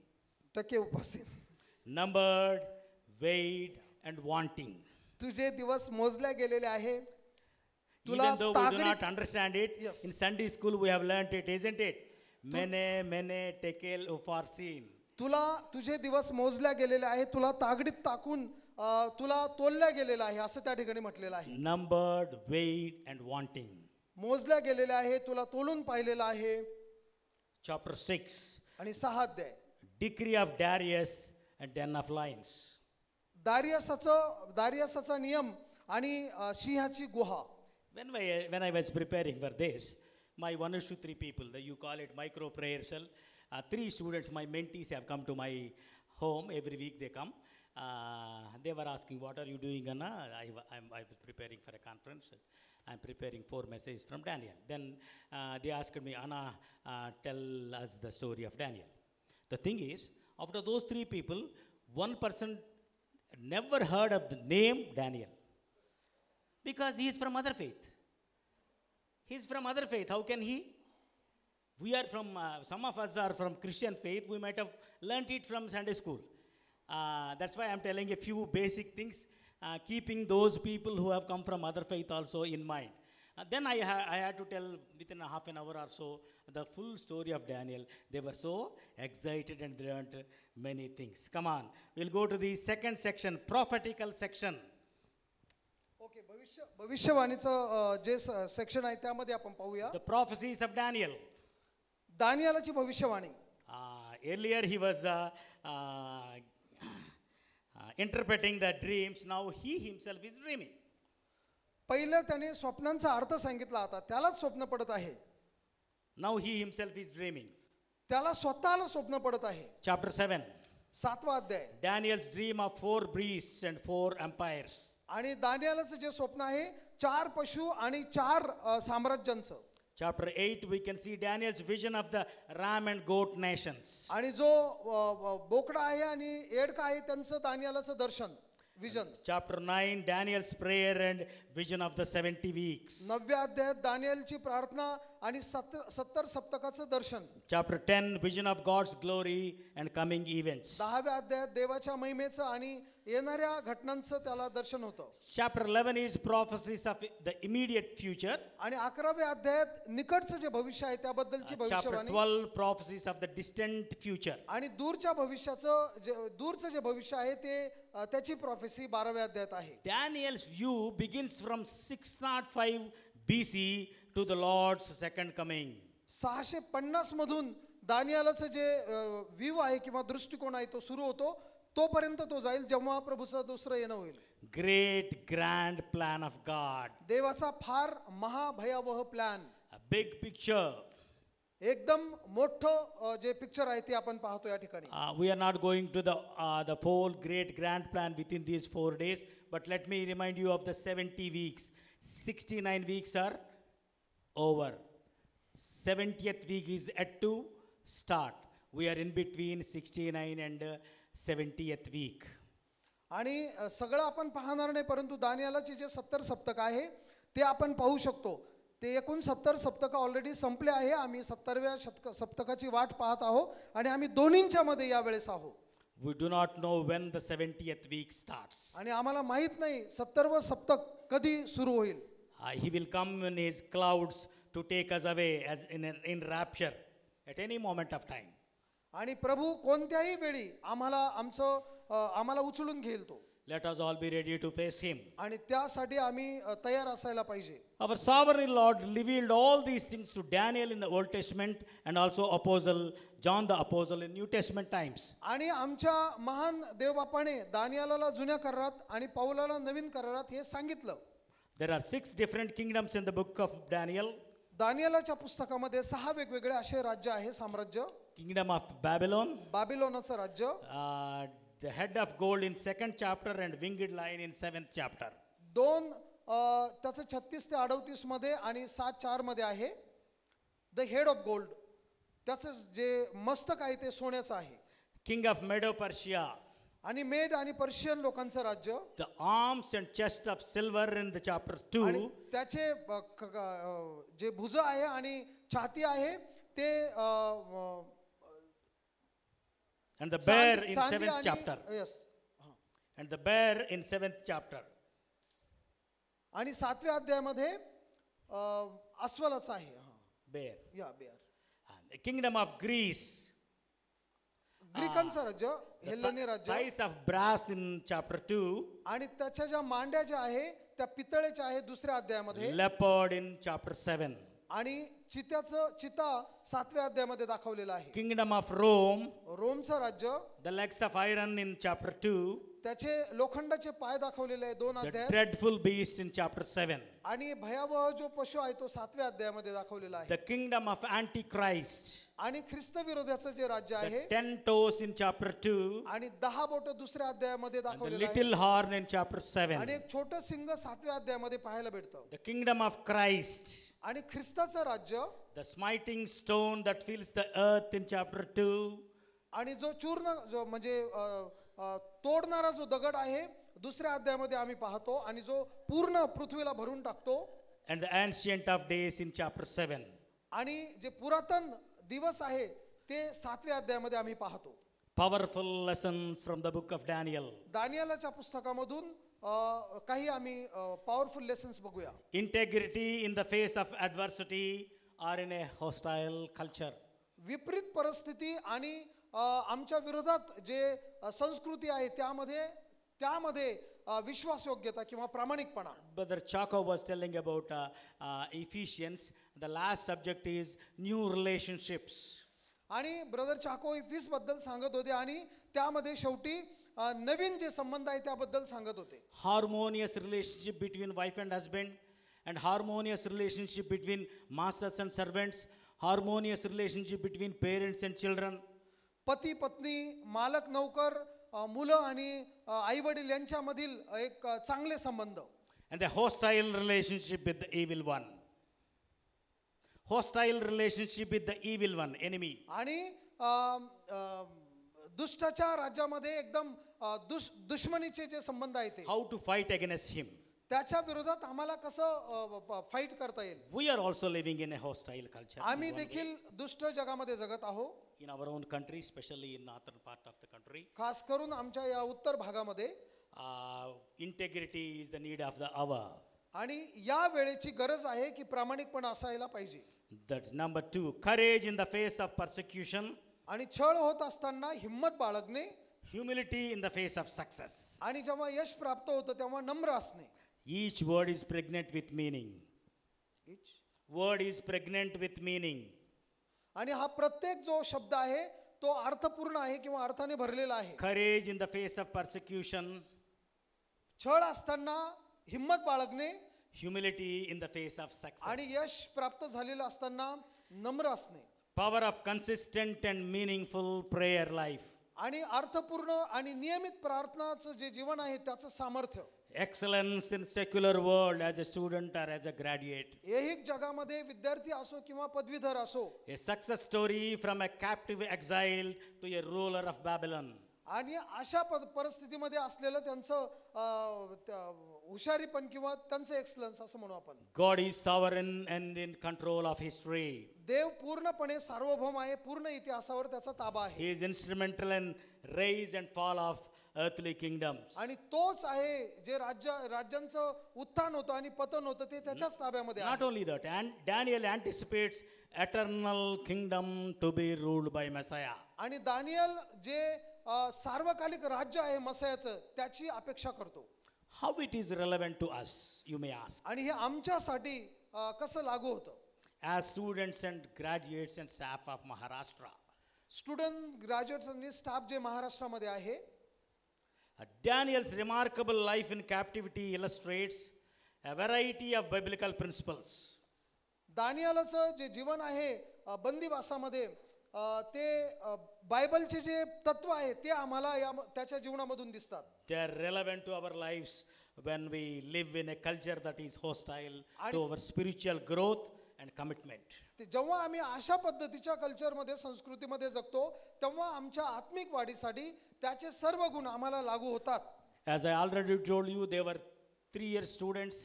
टक्के उपासीन. numbered, weighed, and wanting. तुझे दिवस मोजल्या गेलेले आहे. तुला Even though we do तागडी not understand it, Yes. in Sunday school we have learnt it, isn't it? Mene, tekel, ufarsin. तुला तुझे दिवस मोजल्या गेलेले आहे. तुला तागडीत टाकून तुला तोलल्या गेलेलं आहे असं त्या ठिकाणी म्हटलेलं आहे. Numbered, weighed, and wanting. मोजल्या गेलेले आहे, तुला तोलून पाहिलेलं आहे. Chapter 6, आणि 6 अध्याय decree of Darius and den of lions. दारियासाचा नियम आणि सिंहाची गुहा. When I was preparing for this, my 1 to 3 people, you call it micro prayer cell, 3 students, my mentees have come to my home. Every week they come. They were asking, what are you doing, Anna? I was preparing for a conference. I'm preparing 4 messages from Daniel. Then they asked me, Anna, tell us the story of Daniel. The thing is, after those 3 people, one person never heard of the name Daniel. Because he is from other faith. He is from other faith. How can he? We are from, some of us are from Christian faith. We might have learnt it from Sunday school. That's why I'm telling a few basic things, keeping those people who have come from other faith also in mind. Then I had to tell within a half an hour or so the full story of Daniel. They were so excited and learnt many things. Come on, we'll go to the second section, prophetical section. Okay, भविष्यवाणीचं जे section आहे त्यामध्ये आपण पाहूया. The prophecies of Daniel. दानियालाची भविष्यवाणी. Earlier he was interpreting the dreams. Now he himself is dreaming. पहिलं त्याने स्वप्नांचा अर्थ सांगितला होता, त्यालाच स्वप्न पडत आहे. Now he himself is dreaming. त्याला स्वतःला स्वप्न पडत आहे. Chapter 7. 7वा अध्याय. Daniel's dream of 4 beasts and 4 empires. आणि दानियालाचं जे स्वप्न आहे 4 पशु आणि 4 साम्राज्यांचं. Chapter 8 we can see Daniel's vision of the ram and goat nations. आणि जो बोकडा आहे आणि एडका आहे त्यांचं दानियालाचं दर्शन, vision. Chapter 9 Daniel's prayer and vision of the 70 weeks. 9व्या अध्यायात दानियेलची प्रार्थना आणि 70 सप्तकाचं दर्शन. Chapter 10 vision of God's glory and coming events. 10व्या अध्यायात देवाच्या महिमेचं आणि येणाऱ्या घटनांचं त्याला दर्शन होतं. Chapter 11 is prophecies of the immediate future. आणि 11व्या अध्यायात निकटचं जे भविष्य आहे त्याबद्दलची Chapter भविष्यवाणी. 12 prophecies of the distant future. आणि दूरच्या भविष्याचं दूरचं जे भविष्य आहे ते त्याची प्रॉफेसी 12व्या अध्यायात आहे. Daniel's view begins from 605 BC to the Lord's second coming. 650 मधून दानियालाचं जे व्ह्यू आहे किंवा दृष्टिकोन आहे तो सुरू होतो, तोपर्यंत तो जाईल जेव्हा प्रभूचं दुसरं येणं होईल. Great grand plan of God. देवाचा फार महाभयावह प्लॅन. A big picture. एकदम मोठं जे पिक्चर आहे ते आपण पाहतो या ठिकाणी. We are not going to the whole great grand plan within these 4 days, but let me remind you of the 70 weeks. 69 weeks are over. 70th week is yet to start. We are in between 69 and 70th week. आणि सगळं आपण पाहणार नाही, परंतु दानियालाचे जे 70 सप्तक आहे ते आपण पाहू शकतो. ते एकूण 70 सप्तक ऑलरेडी संपले आहे. आम्ही 70व्या सप्तकाची वाट पाहत आहोत आणि आम्ही दोन्हींच्या मध्ये या वेळेस आहोत. We do not know when the 70th week starts. आणि आम्हाला माहित नाही 70वं सप्तक कधी सुरू होईल. He will come in his clouds to take us away as in rapture at any moment of time. आणि प्रभू कोणत्याही वेळी आम्हाला उचलून घेईल तो. Let us all be ready to face him. आणि त्यासाठी आम्ही तयार असायला पाहिजे. Our sovereign Lord revealed all these things to Daniel in the Old Testament and also Apostle John the Apostle in New Testament times. आणि आमच्या महान देवबापाने दानियालाला जुन्या करारात आणि पौलाला नवीन करारात हे सांगितलं. There are 6 different kingdoms in the book of Daniel. दानियालाच्या पुस्तकामध्ये 6 वेगवेगळे असे राज्य आहे, साम्राज्य. Kingdom of Babylon, बाबिलोनाचं राज्य, the head of gold in 2nd chapter and winged lion in 7th chapter. 2 त्याचं 36 ते 38 मध्ये आणि 7:4 मध्ये आहे. द हेड ऑफ गोल्ड, त्याचं जे मस्तक आहे ते सोन्याचं आहे. King of Medo Persia, आणि मेड आणि पर्शियन लोकांचं राज्य. the arms and chest of silver in the chapter 2. आणि त्याचे जे भुजा आहे आणि छाती आहे ते And the bear in चांदी 7th आणि chapter. Yes And the bear in 7th chapter. आणि 7व्या अध्यायामध्ये अस्वलाचा आहे Bear. या bear And the kingdom of Greece. ग्रीकांचं राज्य The हेल्लेनी राज्य thighs of brass in chapter 2. आणि त्याच्या ज्या मांड्या ज्या आहे त्या पितळेच्या आहे दुसऱ्या अध्यायामध्ये Leopard in chapter 7. आणि चिता 7व्या अध्यायामध्ये दाखवलेला आहे Kingdom of Rome. रोमचं राज्य The legs of iron in chapter 2. त्याचे लोखंडाचे पाय दाखवलेले आहे 2 The अध्यायात dreadful beast in chapter 7. आणि भयावह जो पशु आहे तो 7व्या अध्यायामध्ये दाखवलेला आहे The kingdom of Antichrist. आणि ख्रिस्त विरोधाचं जे राज्य The आहे 10 toes in chapter 2. आणि 10 बोट दुसऱ्या अध्यायामध्ये And the दाखवलेलं आहे little horn in chapter आणि 7. एक छोटं सिंह 7व्या अध्यायामध्ये पाहायला भेटतं The kingdom of Christ. आणि ख्रिस्ताचं राज्य The smiting stone that fills the earth in chapter 2. आणि जो चूर्ण जो म्हणजे तोडणारा जो दगड आहे दुसऱ्या अध्यायामध्ये आम्ही पाहतो आणि जो पूर्ण पृथ्वीला भरून टाकतो And the ancient of days in chapter 7. आणि जे पुरातन दिवस आहे ते 7व्या अध्यायामध्ये आम्ही पाहतो Powerful lessons from the book of Daniel. दानियालाच्या पुस्तकामधून काही आम्ही पॉवरफुल लेसन्स बघूया Integrity in the face of adversity or in a hostile culture. विपरीत परिस्थिती आणि आमच्या विरोधात जे संस्कृती आहे त्यामध्ये विश्वासयोग्यता किंवा प्रामाणिकपणा Brother Chaco was telling about Ephesians. The last subject is new relationships. आणि ब्रदर चाको इफिस बद्दल सांगत होते आणि त्यामध्ये शेवटी नवीन जे संबंध आहे त्याबद्दल सांगत होते Harmonious relationship between wife and husband, and harmonious relationship between masters and servants, harmonious relationship between parents and children. पती पत्नी मालक नौकर मुलं आणि आई वडील यांच्यामधील एक चांगले संबंध And the hostile relationship with the evil one. Hostile relationship with the evil one, enemy. आणि दुष्टाच्या राज्यामध्ये एकदम दुश्मनीचे जे संबंध आहेत ते How to fight against him. त्याच्या विरोधात आम्हाला कसं फाईट करता येईल We are also living in a hostile culture. आम्ही देखील दुष्ट जगामध्ये जगत आहोत In our own country, especially in northern part of the country. खास करून आमच्या या उत्तर भागामध्ये Integrity is the need of the hour. आणि या वेळेची गरज आहे की प्रामाणिकपणा असायला पाहिजे That's number 2. Courage in the face of persecution. आणि छळ होत असताना हिम्मत बाळगणे Humility in the face of success. आणि जेव्हा यश प्राप्त होतं तेव्हा नम्र असणे Each word is pregnant with meaning. Word is pregnant with meaning. आणि हा प्रत्येक जो शब्द आहे तो अर्थपूर्ण आहे किंवा अर्थाने भरलेला आहे Courage in the face of persecution. छळ असताना हिम्मत बाळगणे Humility in the face of success. आणि यश प्राप्त झालेलं असताना नम्र असणे Power of consistent and meaningful prayer life. आणि अर्थपूर्ण आणि नियमित प्रार्थनाचं जे जीवन आहे त्याचं सामर्थ्य Excellence in secular world as a student or as a graduate. ऐहिक जगामध्ये विद्यार्थी असो किंवा पदवीधर असो A success story from a captive exile to a ruler of Babylon. आणि अशा परिस्थितीमध्ये असलेलं त्यांचं हुशारीपण किंवा त्यांचं एक्सलन्स असं म्हणू आपण God is sovereign and in control of history. देव पूर्णपणे सार्वभौम आहे पूर्ण इतिहासावर त्याचा ताबा आहे He is instrumental in rise and fall of earthly kingdoms. आणि तोच आहे जे राज्यांचं उत्थान होतं आणि पतन होतं ते त्याच्याच ताब्यामध्ये Not आहे only that, and Daniel anticipates eternal kingdom to be ruled by Messiah. आणि दानियल जे सार्वकालिक राज्य आहे मसायाचं त्याची अपेक्षा करतो How it is relevant to us, you may ask. आणि हे आमच्यासाठी कसं लागू होतं As students and graduates and staff of Maharashtra, student graduates आणि स्टाफ जे महाराष्ट्रामध्ये आहे Daniel's remarkable life in captivity illustrates a variety of biblical principles. दानियालाचं जे जीवन आहे बंदिवासामध्ये ते बायबलचे जे तत्व आहे ते आम्हाला त्याच्या जीवनामधून दिसतात They are relevant to our lives when we live in a culture that is hostile to our spiritual growth and commitment. ते जेव्हा आम्ही अशा पद्धतीच्या कल्चरमध्ये संस्कृतीमध्ये जगतो तेव्हा आमच्या आत्मिक वाढीसाठी त्याचे सर्व गुण आम्हाला लागू होतात As I already told you, they were 3-year students,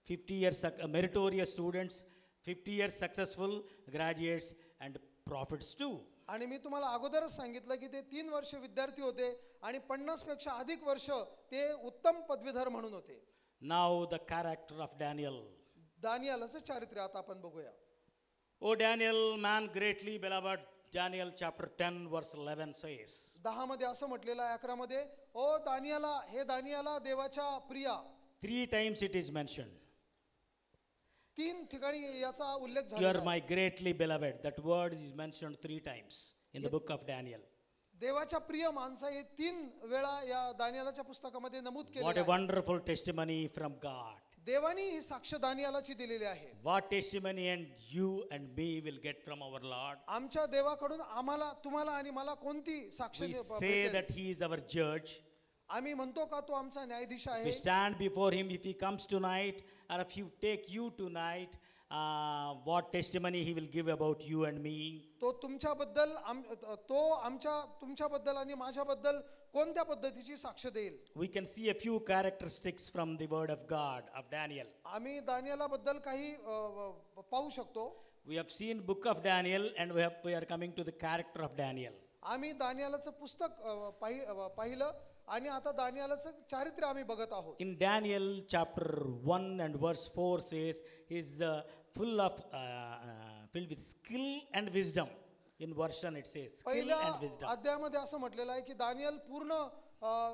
50 years meritorious students, 50 years successful graduates and prophets too. आणि मी तुम्हाला अगोदरच सांगितलं की ते 3 वर्ष विद्यार्थी होते आणि 50 पेक्षा अधिक वर्ष ते उत्तम पदवीधर म्हणून होते. Now the character of Daniel. दानिएलचं चारित्र्य आता आपण बघूया. O Daniel, man greatly beloved, Daniel chapter 10 verse 11 says. 10 मध्ये असं म्हटलेलं आहे, 11 मध्ये, ओ दानियाला, हे दानियाला देवाच्या Priya. 3 times it is mentioned. 3 ठिकाणी याचा उल्लेख You झालेला are आहे. my greatly beloved. That word is mentioned 3 times in the book of Daniel. देवाच्या प्रिय माणसा हे 3 वेळा या दानियालाच्या पुस्तकामध्ये नमूद What केलेलं a आहे. wonderful testimony from God. देवानी ही साक्ष दानियालाची दिलेली आहे. What testimony and you and me will get from our Lord. आमच्या देवाकडून आम्हाला, तुम्हाला आणि मला कोणती साक्ष We say भेटेल? that he is our judge. आम्ही म्हणतो का तो आमचा न्यायाधीश We आहे. stand before him if he comes tonight, or if you take you tonight, what testimony he will give about you and me. तो तुमच्याबद्दल तुमच्याबद्दल आणि माझ्याबद्दल कोणत्या पद्धतीची साक्ष देईल. We can see a few characteristics from the word of God of Daniel. आम्ही दानियालाबद्दल काही पाहू शकतो. We have seen book of Daniel and we are coming to the character of Daniel. आम्ही दानियालाचं पुस्तक पाहिलं आणि आता दानियालाचं चारित्र्य आम्ही बघत आहोत. In Daniel chapter 1 and verse 4 says he is filled with skill and wisdom. In version it says skill पहिल्या and wisdom. अध्यायामध्ये असं म्हटलेलं आहे की दानियल पूर्ण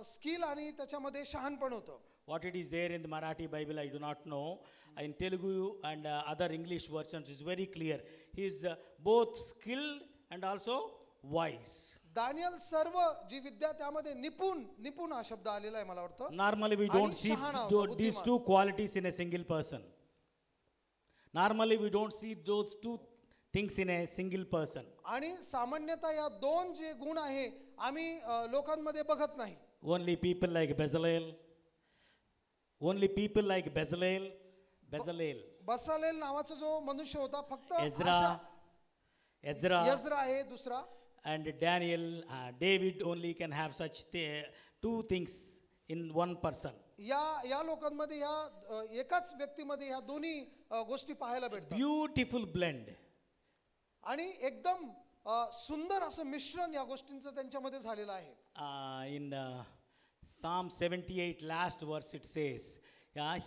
स्किल आणि त्याच्यामध्ये शहाणपण होतं. What it is there in the Marathi Bible I do not know. In Telugu and other English versions is very clear. He is both skilled and also wise. Daniel सर्व जी विद्या त्यामध्ये निपुण हा शब्द आलेला आहे मला वाटतं. Normally we आणि don't see शहाणा होता, these बुद्धिमान. 2 qualities in a single person. Normally we don't see those 2 things in a single person. आणि सामान्यतः या 2 जे गुण आहे आम्ही लोकांमध्ये बघत नाही. Only people like Bezalel. Only people like Bezalel. बसालेल नावाचा जो मनुष्य होता, फक्त Ezra. यज्रा आहे दुसरा. And Daniel, David only can have such 2 things in one person. या लोकांमध्ये या एकाच व्यक्तीमध्ये ह्या दोन्ही गोष्टी पाहायला भेटतात. Beautiful blend. आणि एकदम सुंदर असं मिश्रण या गोष्टींचं त्यांच्यामध्ये झालेलं आहे. In Psalm 78 last verse it says,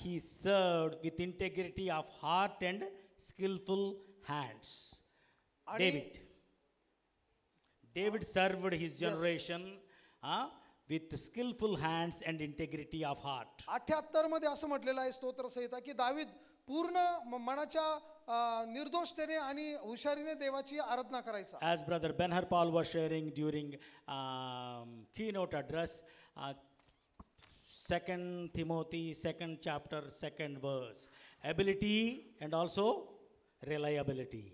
he served with integrity of heart and skillful hands. David served his generation with skillful hands and integrity of heart. 78 मध्ये असं म्हटलेलं आहे स्तोत्र संहिता की दावीद पूर्ण मनाच्या निर्दोषतेने आणि हुशारीने देवाची आराधना करायचा. As brother Benhar Paul was sharing during keynote address, 2 Timothy 2nd chapter 2nd verse, ability and also reliability.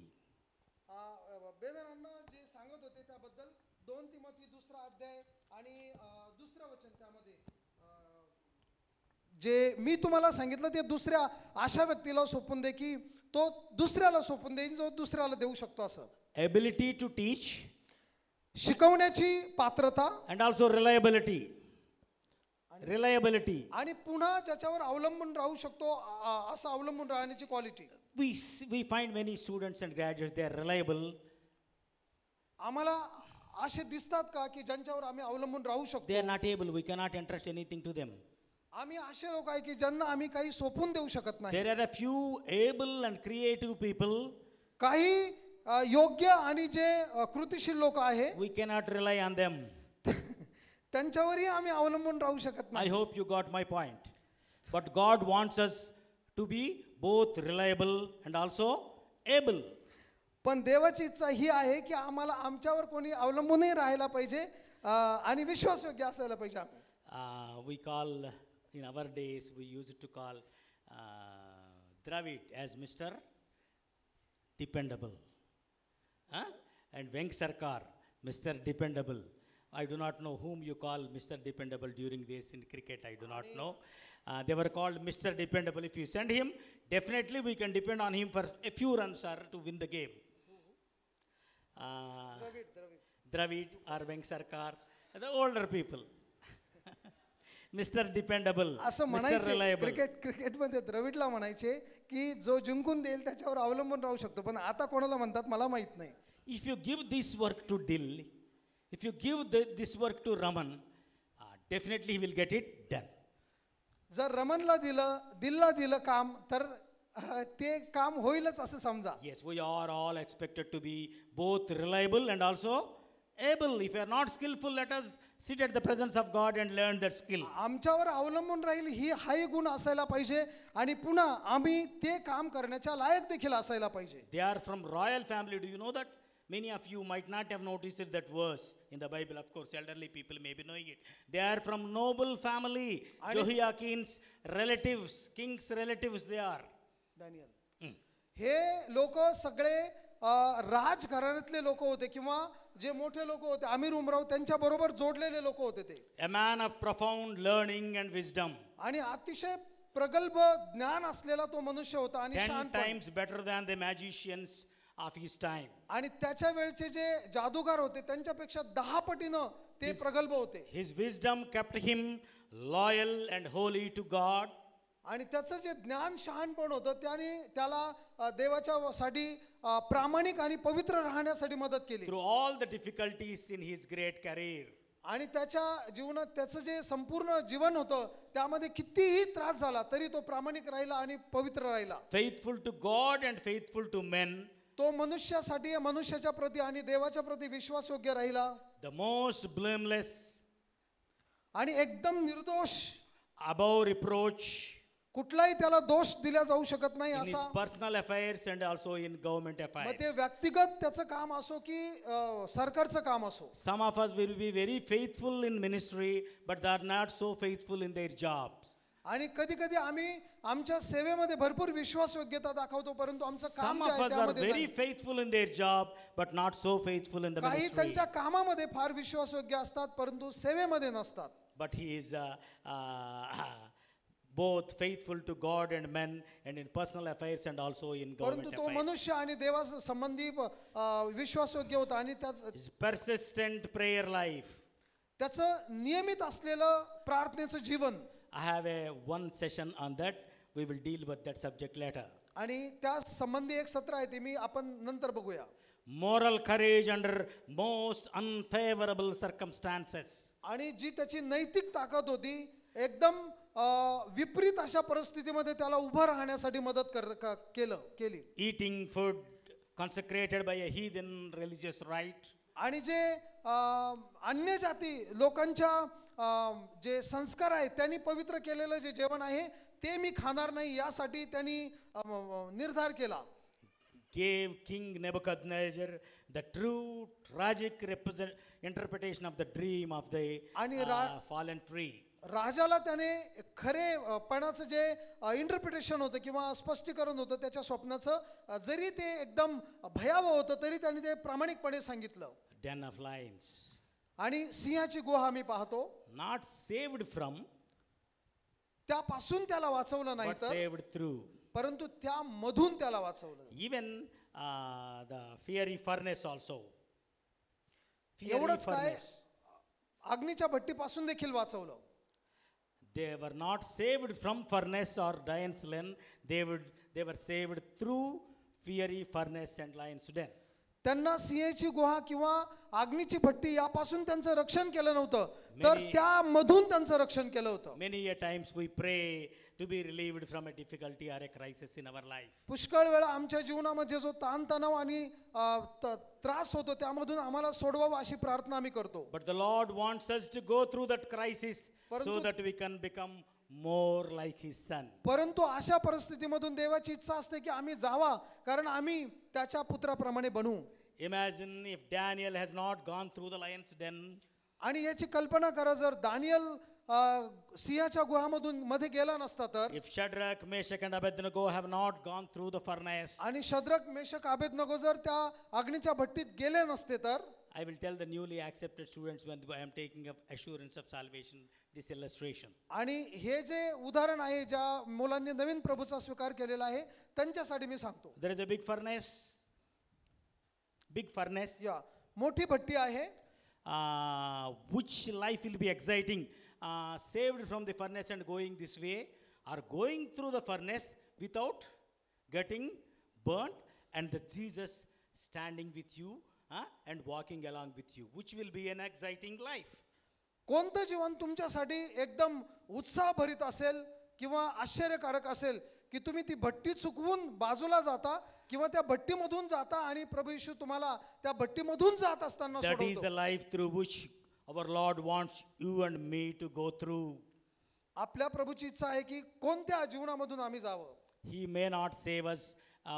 बेनरांना जे सांगत होते त्याबद्दल 2 तिमोथी 2रा अध्याय आणि 2रं वचन त्यामध्ये जे मी तुम्हाला सांगितलं ते दुसऱ्या अशा व्यक्तीला सोपून दे की तो दुसऱ्याला सोपून देईन जो दुसऱ्याला देऊ शकतो असं. Ability to teach शिकवण्याची पात्रता and also reliability. आणि पुन्हा ज्याच्यावर अवलंबून राहू शकतो असं अवलंबून राहण्याची quality. We find many students and graduates, they are reliable. आम्हाला असे दिसतात का की ज्यांच्यावर आम्ही अवलंबून राहू शकतो. They are not able, we cannot entrust anything to them. आम्ही असे लोक आहे की ज्यांना आम्ही काही सोपून देऊ शकत नाही. There are a few able and creative people. काही योग्य आणि जे कृतिशील लोक आहे, We cannot rely on them. त्यांच्यावरही आम्ही अवलंबून राहू शकत I नाही. hope you got my point. But God wants us to be both reliable and also able. पण देवाची इच्छा ही आहे की आम्हाला आमच्यावर कोणी अवलंबूनही राहायला पाहिजे आणि विश्वासयोग्य असायला पाहिजे. We call, in our days, we used to call Dravid as Mr. Dependable. And Venk Sarkar, Mr. Dependable. I do not know whom you call Mr. Dependable during this in cricket, I do not know. They were called Mr. Dependable. If you send him, definitely we can depend on him for a few runs to win the game. Dravid or Venk Sarkar, the older people. Mr. Dependable, असं Mr. म्हणायचे Reliable. क्रिकेटमध्ये द्रविडला म्हणायचे की जो जिंकून देईल त्याच्यावर अवलंबून राहू शकतो. पण आता कोणाला म्हणतात मला माहित नाही. if you give this work to Dill, if you give this work to Raman, definitely he will get it done. जर रमनला दिल्ला दिलं काम तर ते काम होईलच असं समजा. Yes, we are all expected to be both reliable and also able. If you are not skillful, let us sit at the presence of God and learn that skill. आमच्यावर अवलंबून राहील हाही गुण असायला पाहिजे आणि पुन्हा आम्ही ते काम करण्याच्या लायक देखील असायला पाहिजे. They are from royal family. Do you know that? Many of you might not have noticed that verse in the Bible. Of course, elderly people may be knowing it. They are from noble family. Jehoiakim's relatives, king's relatives they are. Daniel, हे लोक सगळे राजघराण्यातले लोक होते किंवा जे मोठे लोक होते अमीर उमराव त्यांच्या बरोबर जोडलेले लोक होते ते. A man of profound learning and wisdom. आणि अतिशय प्रगल्भ ज्ञान असलेला तो मनुष्य होता आणि 10 times better than the magicians of his time. आणि त्याच्या वेळचे जे जादूगार होते त्यांच्यापेक्षा 10 पटीनं ते प्रगल्भ होते. His wisdom kept him loyal and holy to God. आणि त्याचं जे ज्ञान शहाणपण होतं त्याला देवाच्या साठी प्रामाणिक आणि पवित्र राहण्यासाठी मदत केली. Through all the difficulties in his great career. आणि त्याच्या जीवनात त्याचं जे संपूर्ण जीवन होतं त्यामध्ये कितीही त्रास झाला तरी तो प्रामाणिक राहिला आणि पवित्र राहिला. Faithful to God and faithful to men. तो मनुष्यासाठी मनुष्याच्या प्रती आणि देवाच्या प्रती विश्वासयोग्य राहिला. The most blameless. आणि एकदम निर्दोष. Above reproach. कुठलाही त्याला दोष दिला जाऊ शकत नाही in his असा. personal affairs and also in government affairs. मग ते व्यक्तिगत त्याचं काम असो की सरकारचं काम असो. Some of us will be very faithful in ministry but they are not so faithful in their jobs. आणि कधी कधी आम्ही आमच्या सेवेमध्ये भरपूर विश्वासयोग्यता दाखवतो परंतु आमचं काम Some जे of आहे us are त्यामध्ये very नाही. faithful in their job but not so faithful in the काही ministry. त्यांच्या कामामध्ये फार विश्वासयोग्य असतात परंतु सेवेमध्ये नसतात. But he is both faithful to God and men and in personal affairs and also in government परंतु तो affairs. मनुष्य आणि देवा संबंधी विश्वासयोग्य होता आणि His persistent prayer life. त्याचं नियमित असलेलं प्रार्थनेचं जीवन. I have one session on that. We will deal with that subject later. आणि त्या संबंधी एक सत्र आहे ते आपण नंतर बघूया. Moral courage under most unfavorable circumstances. आणि जी त्याची नैतिक ताकद होती एकदम विपरीत अशा परिस्थितीमध्ये त्याला उभं राहण्यासाठी मदत केली. Eating food consecrated by a heathen religious rite. आणि जे अन्य जाती लोकांच्या जे संस्कार आहेत त्यांनी पवित्र केलेलं जे जेवण आहे ते मी खाणार नाही यासाठी त्यांनी निर्धार केला. Gave King Nebuchadnezzar the true tragic interpretation of the dream of the fallen tree. राजाला त्याने खरेपणाचं जे इंटरप्रिटेशन होतं किंवा स्पष्टीकरण होतं त्याच्या स्वप्नाचं जरी ते एकदम भयावह होतं तरी त्याने ते प्रामाणिकपणे सांगितलं. Den of lions. आणि सिंहाची गुहा मी पाहतो. Not saved from. त्यापासून त्याला वाचवलं नाही but तर saved through. परंतु त्यामधून त्याला वाचवलं. Even the fiery furnace also. एवढंच काय अग्नीच्या भट्टीपासून देखील वाचवलं. They were not saved from furnace or lion's den. They were saved through fiery furnace and lion's den. त्यांना सिंहाची गुहा किंवा अग्नीची भट्टी यापासून त्यांचं रक्षण केलं नव्हतं तर त्यामधून त्यांचं रक्षण केलं होतं. Many a times we pray to be relieved from a difficulty or a crisis in our life. पुष्कळ वेळा आमच्या जीवनामध्ये जो ताणतणाव आणि त्रास होतो त्यामधून आम्हाला सोडवावं अशी प्रार्थना आम्ही करतो. But the Lord wants us to go through that crisis so that we can become more like his son. परंतु अशा परिस्थितीमधून देवाची इच्छा असते की आम्ही जावा कारण आम्ही त्याच्या पुत्राप्रमाणे बनू. Imagine if Daniel has not gone through the lion's den. आणि याची कल्पना करा जर दानियल सिंहाच्या गुहामधून मध्ये गेला नसता तर. If Shadrach, Meshach and Abednego have not gone through the furnace. आणि शद्रक मेशक अबेदनगो जर त्या अग्नीच्या भट्टीत गेले नसते तर. I will tell the newly accepted students when I am taking up assurance of salvation this illustration. आणि हे जे उदाहरण आहे ज्या मुलांनी नवीन प्रभूचा स्वीकार केलेला आहे त्यांच्यासाठी मी सांगतो. There is a big furnace. Big furnace. या मोठी भट्टी आहे. Which life will be exciting? Saved from the furnace and going this way, or going through the furnace without getting burnt, and the Jesus standing with you and walking along with you, which will be an exciting life. कोणतं जीवन तुमच्यासाठी एकदम उत्साहभरित असेल किंवा आश्चर्यकारक असेल की तुम्ही ती भट्टी चुकवून बाजूला जाता किंवा त्या भट्टीमधून जाता आणि प्रभू येशू तुम्हाला त्या भट्टीमधून जात असताना That is the सोडवतो. life through which our Lord wants you and me to go through. आपल्या प्रभूची इच्छा आहे की कोणत्या जीवनामधून आम्ही जावं. He may not save us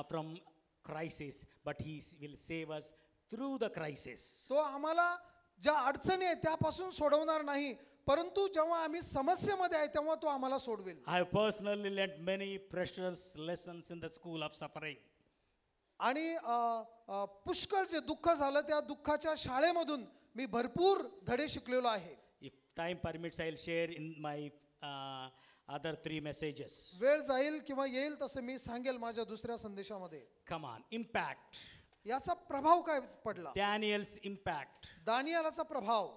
from crisis, but He will save us through the crisis. तो आम्हाला ज्या अडचणी आहेत त्यापासून सोडवणार नाही, परंतु जेव्हा आम्ही समस्येमध्ये आहे तेव्हा तो आम्हाला सोडवेल. I have personally learned many precious lessons in the school of suffering. आणि पुष्कळ जे दुःख झालं त्या दुःखाच्या शाळेमधून मी भरपूर धडे शिकलेलो आहे. If time permits, I'll share in my other 3 messages. वेळ जाईल किंवा येईल तसं मी सांगेल माझ्या दुसऱ्या संदेशामध्ये. Come on, impact. याचा प्रभाव काय पडला. Daniel's impact. दानिएलाचा प्रभाव.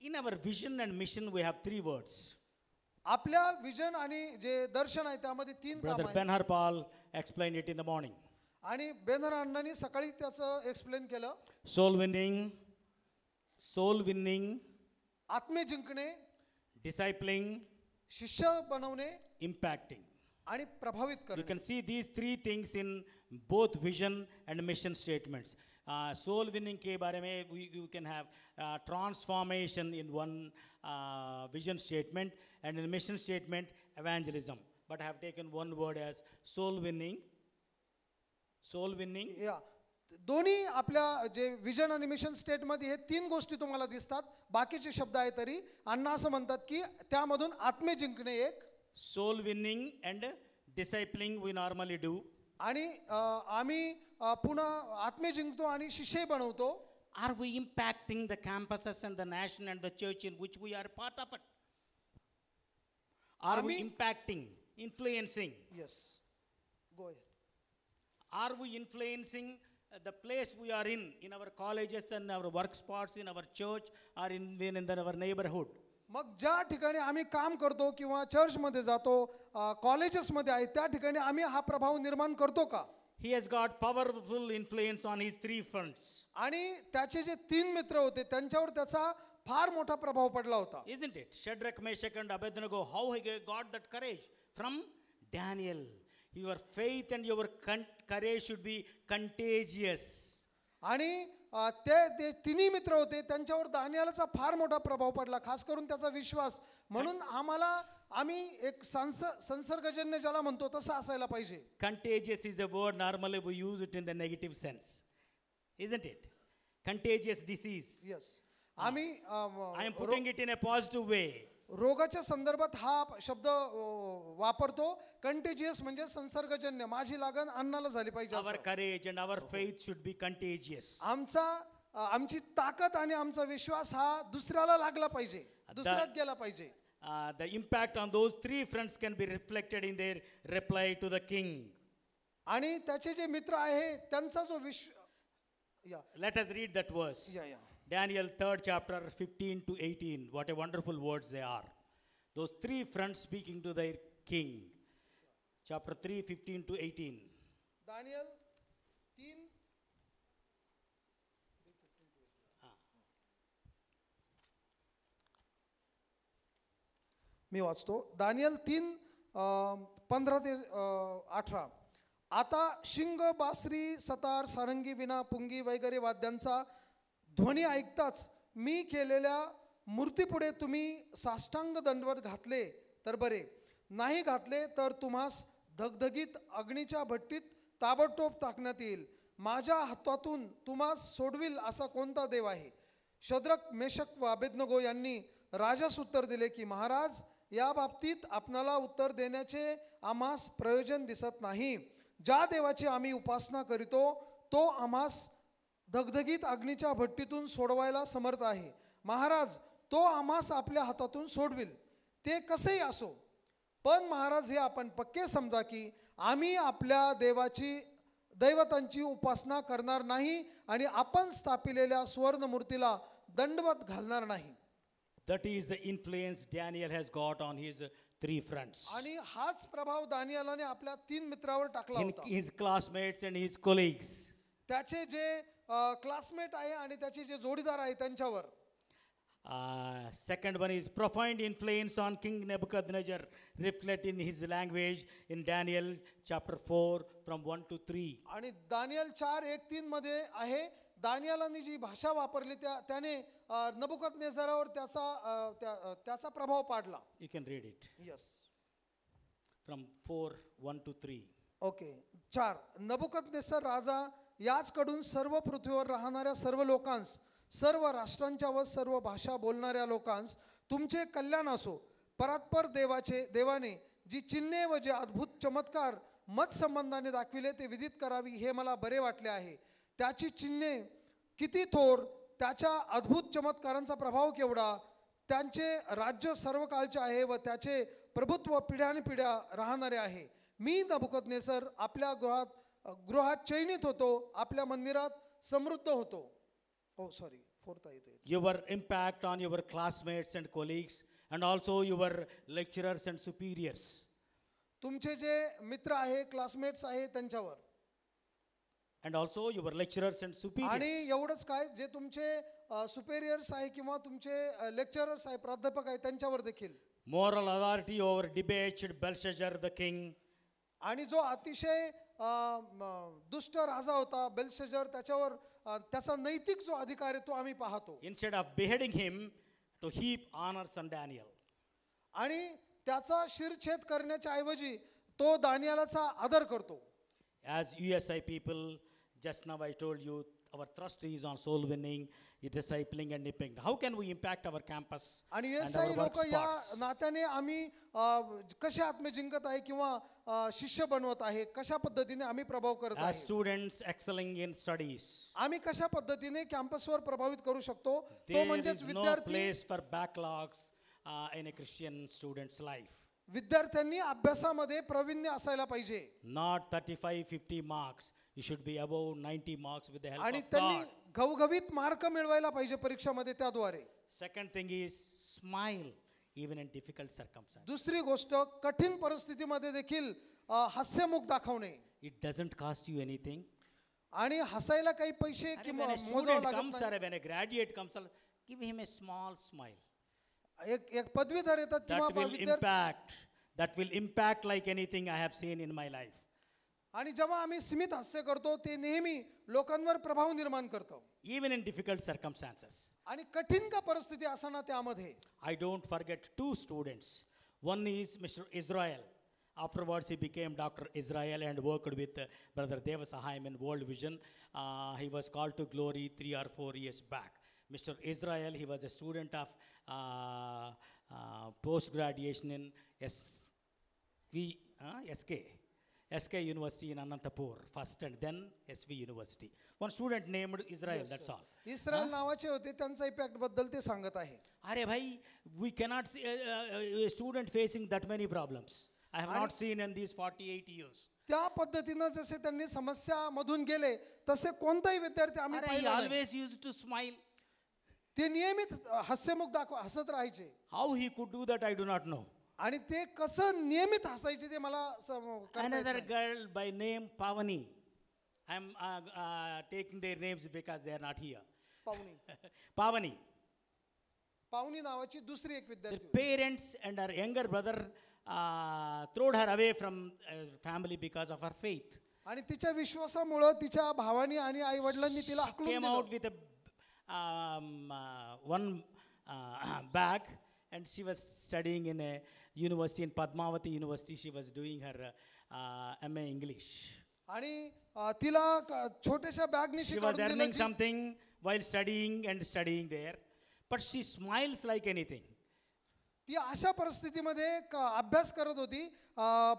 In our vision and mission, we have 3 words. आपल्या विजन आणि जे दर्शन आहे त्यामध्ये 3 काम Brother आहे. Ben Harpal explained it in the morning. आणि बेनर अण्णांनी सकाळी त्याचं एक्सप्लेन केलं. Soul winning, आत्मे जिंकणे, discipling, शिष्य बनवणे impacting. आणि प्रभावित You करणे. can see these 3 things in both vision and mission statements. Soul winning के बारे में you can have transformation in one vision statement, and in mission statement evangelism. But I have taken one word as soul winning. Soul winning. या दोन्ही आपल्या जे vision आणि mission स्टेटमध्ये हे 3 गोष्टी तुम्हाला दिसतात. बाकीचे शब्द आहे तरी अण्णा असं म्हणतात की त्यामधून आत्मे जिंकणे एक, Soul winning and discipling we normally do. आणि आम्ही पुन्हा आत्मे जिंकतो आणि शिष्य बनवतो. Are we impacting the campuses and the nation and the church in which we are part of it? Are we impacting, influencing? Yes. Go ahead. Are we influencing the place we are in our colleges and our work spots, in our church, or in our neighborhood? मग ज्या ठिकाणी आम्ही काम करतो किंवा चर्चमध्ये जातो, कॉलेजेसमध्ये आहे त्या ठिकाणी आम्ही हा प्रभाव निर्माण करतो का. He has got powerful influence on his 3 fronts. आणि त्याचे जे 3 मित्र होते त्यांच्यावर त्याचा फार मोठा प्रभाव पडला होता. Isn't it? Shadrach, Meshach and Abednego, how he got that courage? From Daniel. Your faith and your courage should be contagious. आणि ते 3 मित्र होते त्यांच्यावर दानिएलचा फार मोठा प्रभाव पडला, खास करून त्याचा विश्वास. म्हणून आम्ही एक संसर्गजन्य ज्याला म्हणतो तसं असायला पाहिजे. Contagious is a word normally we use it in the negative sense, isn't it? Contagious disease. Yes. आम्ही I am putting it in a positive way. रोगाच्या संदर्भात हा शब्द वापरतो. कंटेजियस म्हणजे संसर्गजन्य. माझी लागण अन्नाला झाली पाहिजे. Our courage and our faith should be contagious. आमची ताकद आणि आमचा विश्वास हा दुसऱ्याला लागला पाहिजे, दुसऱ्यात गेला पाहिजे. The impact on those 3 friends can be reflected in their reply to the king. आणि त्याचे जे मित्र आहे त्यांचा जो Let us read that verse. Daniel 3rd chapter 15 to 18. What a wonderful words they are. Those 3 friends speaking to their king. Chapter 3, 15 to 18. Daniel 3. मी वाचतो. Daniel 3 15 ते 18. आता शिंग, बासरी, सतार, सारंगी, विना, पुंगी वगैरे वाद्यांचा ध्वनी ऐकताच मी केलेल्या मूर्तीपुढे तुम्ही साष्टांग दंडवत घातले तर बरे, नाही घातले तर तुम्हास धगधगीत अग्नीच्या भट्टीत ताबडतोब टाकण्यात येईल. माझ्या हातातून तुम्हास सोडविल असा कोणता देव आहे. शद्रक, मेशक व अबेदनगो यांनी राजास उत्तर दिले की महाराज, या बाबतीत आपणाला उत्तर देण्याचे आम्हास प्रयोजन दिसत नाही. ज्या देवाची आम्ही उपासना करीतो तो आम्हास धगधगीत अग्नीच्या भट्टीतून सोडवायला समर्थ आहे. महाराज, तो आम्हास आपल्या हातातून सोडविल, ते कसेही असो. पण महाराज, हे आपण पक्के समजा की आम्ही आपल्या दैवतांची उपासना करणार नाही आणि आपण स्थापिलेल्या सुवर्णमूर्तीला दंडवत घालणार नाही. That is the influence Daniel has got on his 3 friends. आणि हाच प्रभाव दानिएलाने आपल्या 3 मित्रावर टाकला In होता. his classmates and his colleagues. त्याचे जे क्लासमेट आहे आणि त्याचे जे जोडीदार आहे त्यांच्यावर. Second one is profound influence on King Nebuchadnezzar, reflected in his language in Daniel chapter 4 from 1 to 3. आणि दानियल 4:1-3 मध्ये आहे, दानियालाने जी भाषा वापरली त्याने नबुकदनेझरावर त्याचा प्रभाव पाडला. You can read it yes. from 4:1 to 3. Okay. 4. नबुकदनेस्सर राजा याचकडून सर्व पृथ्वीवर राहणाऱ्या सर्व लोकांस, सर्व राष्ट्रांच्या व सर्व भाषा बोलणाऱ्या लोकांस तुमचे कल्याण असो. परात्पर देवाने जी चिन्हे व जे अद्भुत चमत्कार मत संबंधाने दाखविले ते विदित करावी हे मला बरे वाटले आहे. त्याची चिन्हे किती थोर, त्याच्या अद्भुत चमत्कारांचा प्रभाव केवढा, त्यांचे राज्य सर्वकाळचे आहे व त्याचे प्रभुत्व पिढ्यानपिढ्या राहणारे आहे. मी नबुकदनेस्सर आपल्या गृहात चैनीत होतो, आपल्या मंदिरात समृद्ध होतो. Oh, sorry. 4th I read. Your impact on your classmates and colleagues and also your lecturers and superiors. तुमचे जे मित्र आहे, क्लासमेट्स आहे त्यांच्यावर. And also your lecturers and superiors. आणि एवढंच काय, जे तुमचे सुपेरियर्स आहे किंवा तुमचे लेक्चरर्स आहे, प्राध्यापक आहे त्यांच्यावर देखील. Moral authority over debased Belshazzar the king. आणि जो अतिशय दुष्ट राजा होता बेल्शेजर, त्याच्यावर त्याचा नैतिक जो अधिकार आहे तो आम्ही पाहतो. Instead of beheading him, to heap honors on Daniel. आणि त्याचा शिरछेद करण्याच्या ऐवजी तो दानियालाचा आदर करतो. As USI people, just now I told you, our thrust is on soul winning, discipling and impact. How can we impact our campus आणि and USI our work लोक या spots? नात्याने आम्ही कशा आत्मे जिंकत आहे किंवा शिष्य बनवत आहे, कशा पद्धतीने आम्ही प्रभाव करत As आहे, students excelling in studies, आम्ही कशा पद्धतीने कॅम्पसवर प्रभावित करू शकतो, तो there म्हणजेच is no विद्यार्थी place for backlogs in a Christian student's life. विद्यार्थ्यांनी अभ्यासामध्ये प्रावीण्य असायला पाहिजे. Not 35-50 marks. You should be above 90 marks with the help आणि of त्यांनी God. घवघवीत मार्क मिळवायला पाहिजे परीक्षामध्ये त्याद्वारे. Second thing is smile even in difficult circumstances. दुसरी गोष्ट, कठीण परिस्थितीमध्ये देखील हास्यमुख दाखवणे. It doesn't cost you anything. आणि हसायला काही पैसे And किंवा when a मोजावं student लागत comes नाही. or when a graduate comes, give him a small smile. एक पदवीधर येतात That किंवा will impact. That will impact like anything I have seen in my life. आणि जेव्हा आम्ही स्मित हास्य करतो ते नेहमी लोकांवर प्रभाव निर्माण करतो. Even in difficult circumstances. आणि कठीण का परिस्थिती असताना त्यामध्ये I don't forget two students. One is Mr. Israel. Afterwards, he became Dr. Israel and worked with Brother Devasahaim in World Vision. He was called to glory 3 or 4 years back. Mr. Israel, he was a student of post-graduation in SK University in Anantapur first and then SV University. One student named Israel, that's all. Israel नावाचे होते, त्यांचा impact बद्दल ते सांगत आहे. Are bhai, we cannot see a student facing that many problems. I have not seen in these 48 years. त्या पद्धतीनं जसे त्यांनी समस्या मधून गेले तसे कोणताही विद्यार्थी आम्ही He पाहिला नाही. always used to smile. ते नियमित हस्यमुख हसत राहायचे. How he could do that, I do not know. आणि ते कसं नियमित हसायचे ते मला करता येत Another नाही. girl by name Pavani. I am taking their names because they are not here. Pavani. पावनी नावाची दुसरी एक Her विद्यार्थी होती. parents and her younger brother throwed her away from family because of her faith. आणि तिच्या विश्वासामुळे तिच्या भावानी आणि आई वडिलांनी तिला हकलून Came दिलं. out with one bag, and she was studying in a university in Padmavati University. She was doing her MA English. आणि तिला छोट्याशा बॅगनी She was शिकवून earning दिलं. something while studying there, but she smiles like anything. ती अशा परिस्थितीमध्ये अभ्यास करत होती,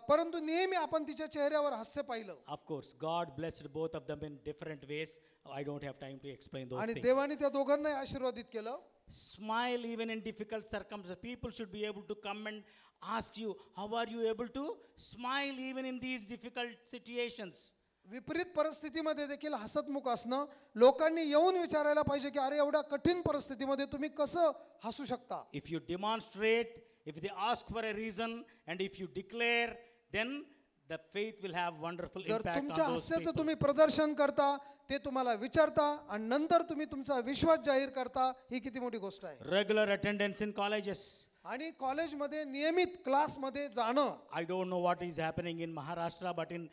परंतु नेहमी आपण तिच्या चेहऱ्यावर हास्य पाहिलं. Of course, God blessed both of them in different ways. I don't have time to explain those आणि things. देवाने त्या दोघांनाही आशीर्वादित केलं. Smile even in difficult circumstances. People should be able to come and ask you, how are you able to smile even in these difficult situations? विपरीत परिस्थितीमध्ये देखील हसतमुख असणं, लोकांनी येऊन विचारायला पाहिजे की अरे एवढ्या कठीण परिस्थितीमध्ये तुम्ही कसं हसू शकता. If you demonstrate, if they ask for a reason, and if you declare, then the faith will have wonderful जर impact on तुमच्या those हास्याचं people. तुम्ही प्रदर्शन करता, ते तुम्हाला विचारता आणि नंतर तुम्ही तुमचा विश्वास जाहीर करता, ही किती मोठी गोष्ट आहे. Regular attendance in colleges. आणि कॉलेजमध्ये नियमित क्लासमध्ये जाणं. I don't know what is happening in Maharashtra, but in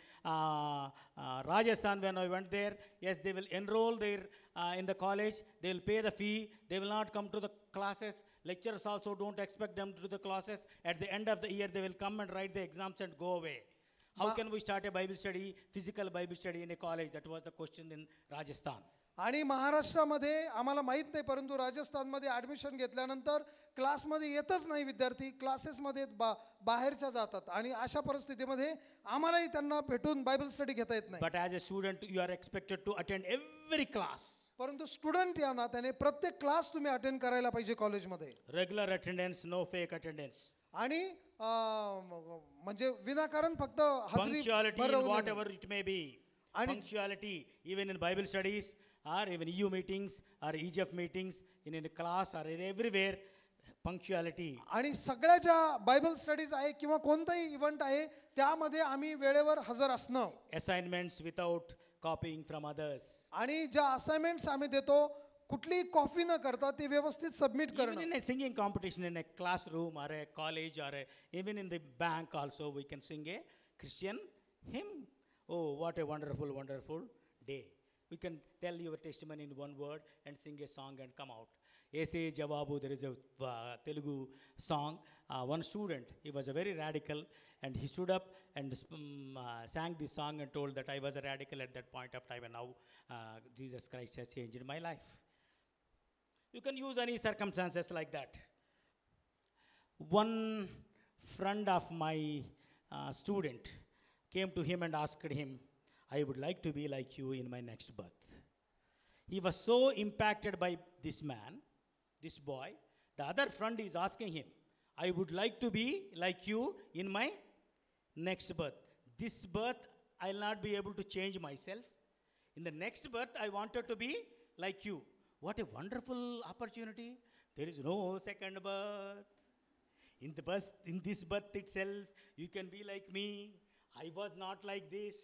Rajasthan, when I went there, yes, they will enroll there in the college. They will pay the fee. They will not come to the classes. Lecturers also don't expect them to do the classes. At the end of the year, they will come and write the exams and go away. How can we start a Bible study, physical Bible study in a college? That was the question in Rajasthan. आणि महाराष्ट्रामध्ये आम्हाला माहीत नाही, परंतु राजस्थानमध्ये admission घेतल्यानंतर क्लासमध्ये येतच नाही विद्यार्थी, क्लासेसमध्ये बाहेरच्या जातात आणि अशा परिस्थितीमध्ये आम्हालाही त्यांना भेटून बायबल स्टडी घेता येत नाही. But as a student, you are expected to attend every class. परंतु स्टुडंट या नात्याने प्रत्येक क्लास तुम्ही अटेंड करायला पाहिजे कॉलेजमध्ये. Regular attendance, no fake attendance. आणि म्हणजे विनाकारण फक्त हजेरी Punctuality in भरवणे नाही. whatever it may be. And Punctuality, even in Bible studies, or even EU meetings, or EGF meetings, in a class, or in everywhere, punctuality. आणि सगळ्या ज्या Bible studies आहे किंवा कोणताही इव्हेंट आहे त्यामध्ये आम्ही वेळेवर हजर असणं. Assignments without copying from others. आणि ज्या असाइनमेंट्स आम्ही देतो कुठलीही कॉफी न करता ते व्यवस्थित सबमिट Even करणं. in a singing competition in a classroom or a college or even in the bank also we can sing a Christian hymn. Oh, what a wonderful, wonderful day. We can tell your testimony in one word and sing a song and come out. Ese Jawabu, there is a Telugu song. One student, he was a very radical and he stood up and sang this song and told that I was a radical at that point of time and now Jesus Christ has changed my life. You can use any circumstances like that. One friend of my student came to him and asked him, I would like to be like you in my next birth. He was so impacted by this man, this boy. The other friend is asking him, I would like to be like you in my next birth. This birth, I'll not be able to change myself. In the next birth, I wanted to be like you. What a wonderful opportunity. There is no second birth. In this birth itself, you can be like me. I was not like this,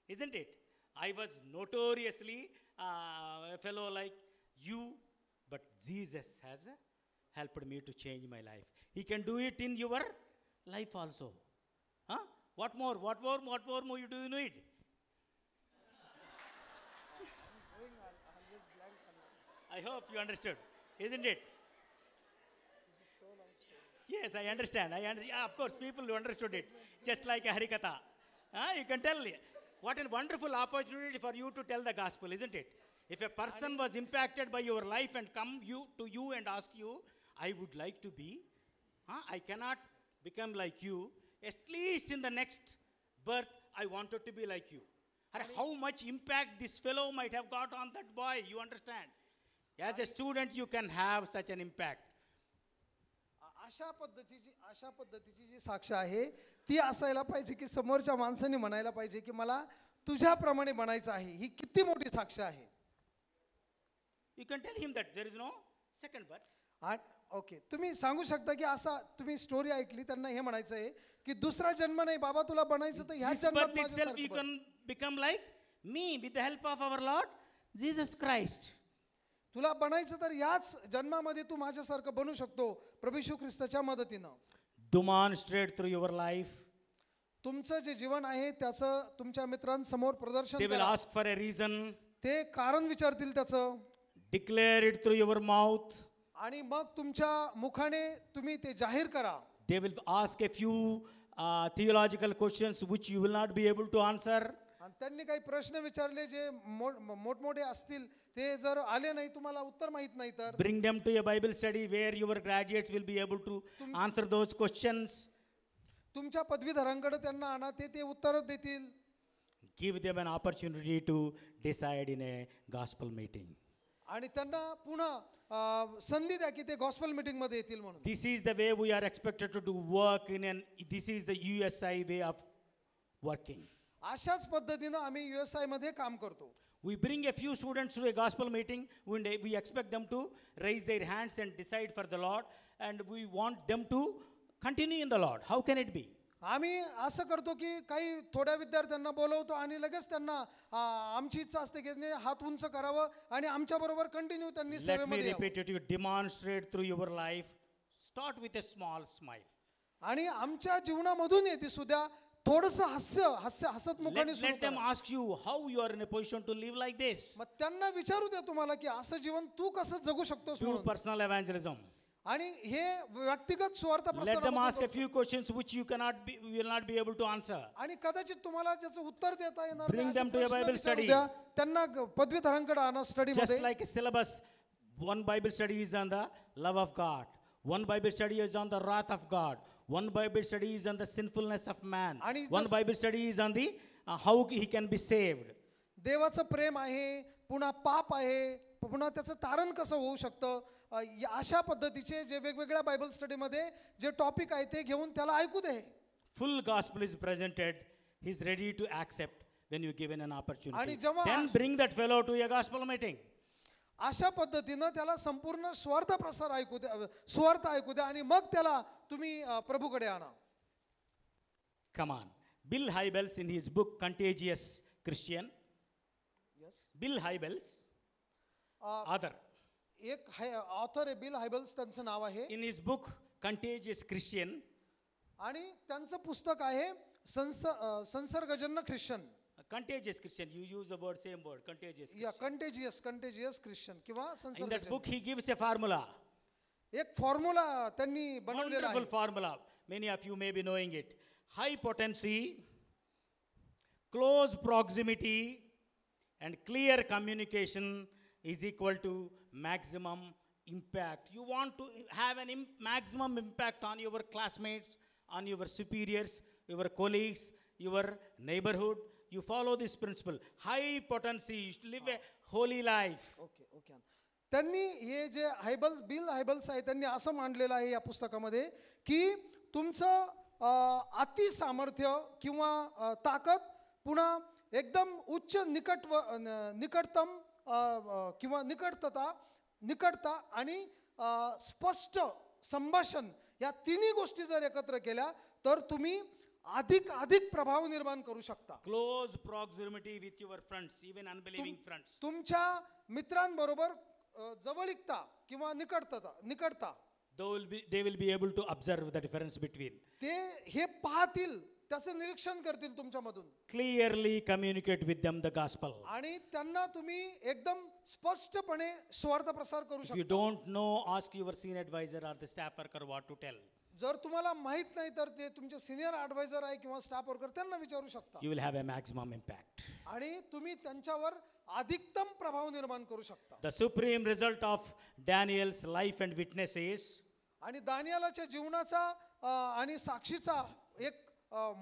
isn't it? I was notoriously a fellow like you, but Jesus has helped me to change my life. He can do it in your life also. Huh? What more you do you need? I hope you understood, isn't it? Yes, I understand. Yeah, of course, people who understood it, just like a Harikatha. You can tell. What a wonderful opportunity for you to tell the gospel, isn't it? If a person was impacted by your life and come to you and ask you, I would like to be, I cannot become like you, at least in the next birth, I wanted to be like you. And how much impact this fellow might have got on that boy, you understand? As a student, you can have such an impact. अशा पद्धतीची जी साक्ष आहे ती असायला पाहिजे की समोरच्या माणसाने म्हणायला पाहिजे की मला तुझ्याप्रमाणे बनायचं आहे. ही किती मोठी साक्ष आहे. You can tell him that there is no second birth. Okay, तुम्ही सांगू शकता की असा तुम्ही स्टोरी ऐकली, त्यांना हे म्हणायचं आहे की दुसरा जन्म नाही बाबा, तुला बनायचं तर ह्या This जन्मात birth itself you माझ्यासारखं can become like me with the help of our Lord Jesus Christ. तुला बनायचं तर याच जन्मामध्ये तू माझ्यासारखं बनू शकतो प्रभू येशू ख्रिस्ताच्या मदतीनं. Demonstrate through your life. तुमचं जे जीवन आहे त्याचं तुमच्या मित्रांसमोर प्रदर्शन They will करा. ask for a reason. ते कारण विचारतील त्याचं Declare it through your mouth. आणि मग तुमच्या मुखाने तुम्ही ते जाहीर करा. They will ask a few theological questions which you will not be able to answer. आणि त्यांनी काही प्रश्न विचारले जे मोठमोठे असतील, ते जर आले नाही, तुम्हाला उत्तर माहित नाही तर Bring them to a Bible study where your graduates will be able to answer those questions. तुमच्या पदवीधरांकडे त्यांना आणा, ते उत्तर देतील. Give them an opportunity to decide in a gospel meeting. आणि त्यांना पुन्हा संधी द्या की ते गॉस्पेल मीटिंग मध्ये येतील म्हणून. This is the way we are expected to do work this is the USI way of working. अशाच पद्धतीनं आम्ही USI मध्ये काम करतो. We bring a few students to a gospel meeting. We expect them to raise their hands and decide for the Lord, and we want them to continue in the Lord. How can it be? आम्ही असं करतो की काही थोड्या विद्यार्थ्यांना बोलवतो आणि लगेच त्यांना आमची इच्छा असते की त्यांनी हात उंच करावं आणि आमच्याबरोबर कंटिन्यू त्यांनी Let me सेवेमध्ये यावं. repeat it to you. Demonstrate through your life. Start with a small smile. आणि आमच्या जीवनामधून येते सुद्धा थोडंसं हसत मुखाने सुरू Let them करा. ask you how you are in a position to live like this. मग त्यांना विचारू द्या तुम्हाला की असं जीवन तू कसं जगू शकतोस Do म्हणून. personal evangelism. आणि हे व्यक्तिगत स्वार्थ Let them ask a प्रसार few questions which you will not be able to answer. आणि कदाचित तुम्हाला त्याचं उत्तर देता येणार Bring नाही, असे them to a प्रश्न Bible विचारू study. द्या. त्यांना पदवीधरांकडे आणा स्टडी Just मध्ये. like a syllabus, one Bible study is on the love of God. One Bible study is on the wrath of God. One Bible study is on the sinfulness of man. आणि One Bible study is on the how he can be saved. देवाचं प्रेम आहे, पुन्हा पाप आहे, पुन्हा त्याचं तारण कसं होऊ शकतं, अशा पद्धतीचे जे वेगवेगळ्या बायबल स्टडीमध्ये जे टॉपिक आहे ते घेऊन त्याला ऐकू दे. Full gospel is presented. He's ready to accept when you given an opportunity. आणि जेव्हा Then bring that fellow to a gospel meeting. अशा पद्धतीनं त्याला संपूर्ण स्वार्थ प्रसार ऐकू द्या, स्वार्थ ऐकू द्या आणि मग त्याला तुम्ही प्रभूकडे आणा. Come on. Bill Hybels in his book Contagious Christian. Bill Hybels, author. एक ऑथर आहे बिल हायबल्स त्यांचं नाव आहे. In his book Contagious Christian, आणि त्यांचं पुस्तक आहे संसर्गजन्य Christian. Contagious Christian, you use the same word, contagious या Christian. कंटेजियस ख्रिश्चन किंवा In that संसर्गजन्य. book he gives a formula, एक फॉर्म्युला त्यांनी बनवलेला wonderful आहे. formula. Many of you may be knowing it. High potency, close proximity, and clear communication is equal to maximum impact. You want to have an maximum impact on your classmates, on your superiors, your colleagues, your neighborhood. You follow this principle. High potency, you should live a holy life. Okay okay. त्यांनी हे जे bill हायबल्स आहे त्यांनी असं मांडलेलं आहे या पुस्तकामध्ये की तुमचं अति सामर्थ्य किंवा ताकद, पुन्हा एकदम उच्च निकटतम किंवा निकटता आणि स्पष्ट संभाषण या तिन्ही गोष्टी जर एकत्र केल्या तर तुम्ही अधिक प्रभाव निर्माण करू शकता. Close proximity with your friends, even unbelieving friends. तुमच्या मित्रांबरोबर जवळीकता किंवा निकटता They will be able to observe the difference between. ते हे पाहतील, त्याचं निरीक्षण करतील तुमच्यामधून. Clearly communicate with them the gospel. आणि त्यांना तुम्ही एकदम स्पष्टपणे स्वार्थ प्रसार करू If you शकता. don't know, ask your senior advisor or the staff worker what to tell. जर तुम्हाला माहित नाही तर ते तुमचे सिनियर ॲडवायझर आहे किंवा स्टाफ वर्कर त्यांना विचारू शकता. You will have a maximum impact. आणि तुम्ही त्यांच्यावर अधिकतम प्रभाव निर्माण करू शकता. The supreme result of Daniel's life and witness is आणि दानियालाच्या जीवनाचा आणि साक्षीचा एक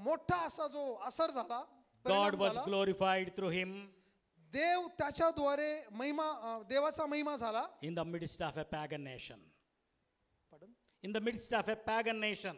मोठा असा जो असर झाला, God परिणाम was झाला. glorified through him देव त्याच्याद्वारे देवाचा महिमा झाला. in the midst of a pagan nation. Pardon? In the midst of a pagan nation.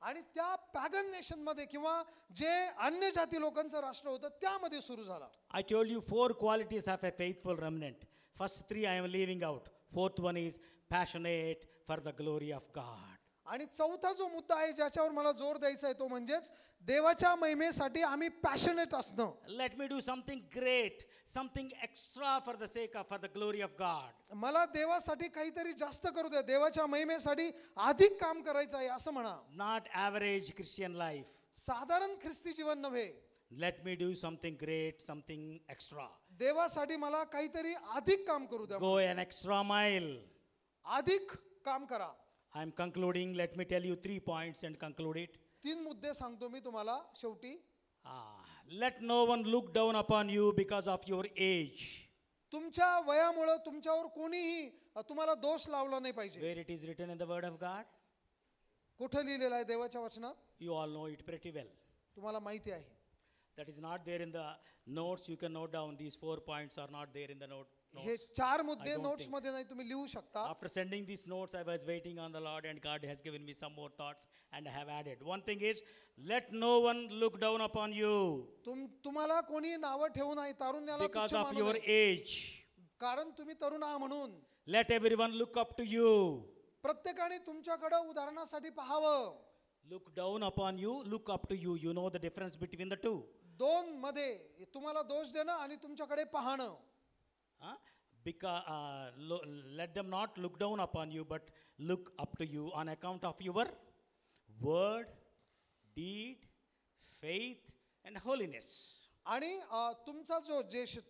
आणि त्या पॅगन नेशन मध्ये किंवा जे अन्य जाती लोकांचं राष्ट्र होतं त्यामध्ये सुरू झाला. I told you 4 qualities of a faithful remnant. First 3 I am leaving out. Fourth one is passionate for the glory of God. आणि चौथा जो मुद्दा आहे ज्याच्यावर मला जोर द्यायचा आहे तो म्हणजेच देवाच्या महिमेसाठी आम्ही पॅशनेट असणं. Let me do something great, something extra for the sake of, for the glory of God. मला देवासाठी काहीतरी जास्त करू द्या, देवाच्या महिमेसाठी अधिक काम करायचं आहे असं म्हणा. Not average Christian life. साधारण ख्रिस्ती जीवन नव्हे. Let me do something great, something extra. देवासाठी मला काहीतरी अधिक काम करू द्या. Go an extra mile. अधिक काम करा. I am concluding. Let me tell you 3 points and conclude it. 3 मुद्दे सांगतो मी तुम्हाला शेवटी. Let no one look down upon you because of your age. तुमच्या वयामुळे तुमच्यावर कोणीही तुम्हाला दोष लावला नाही पाहिजे. Where it is written in the word of God? कुठे लिहिलेलं आहे देवाच्या वचनात? You all know it pretty well. तुम्हाला माहिती आहे. That is not there in the notes. You can note down. These 4 points are not there in the notes. हे 4 मुद्दे I don't नोट्स think. मध्ये नाही, तुम्ही लिहू शकता. After sending these notes, I was waiting on the Lord, and God has given me some more thoughts, and I have added. One thing is, let no one look down upon you तुम्हाला कोणी नावं ठेवू नाही, तारुण्याला because तुच्छ of मानू your नये. age. कारण तुम्ही तरुण आहात म्हणून. Let everyone look up to you. प्रत्येकाने तुमच्याकडे उदाहरणासाठी पाहावं. look down upon you, look up to you. You know the difference between the two. दोन मध्ये तुम्हाला दोष देणं आणि तुमच्याकडे पाहणं. Huh? Because, let them not look down upon you, but look up to you on account of your word, deed, faith, and holiness. आणि तुमचा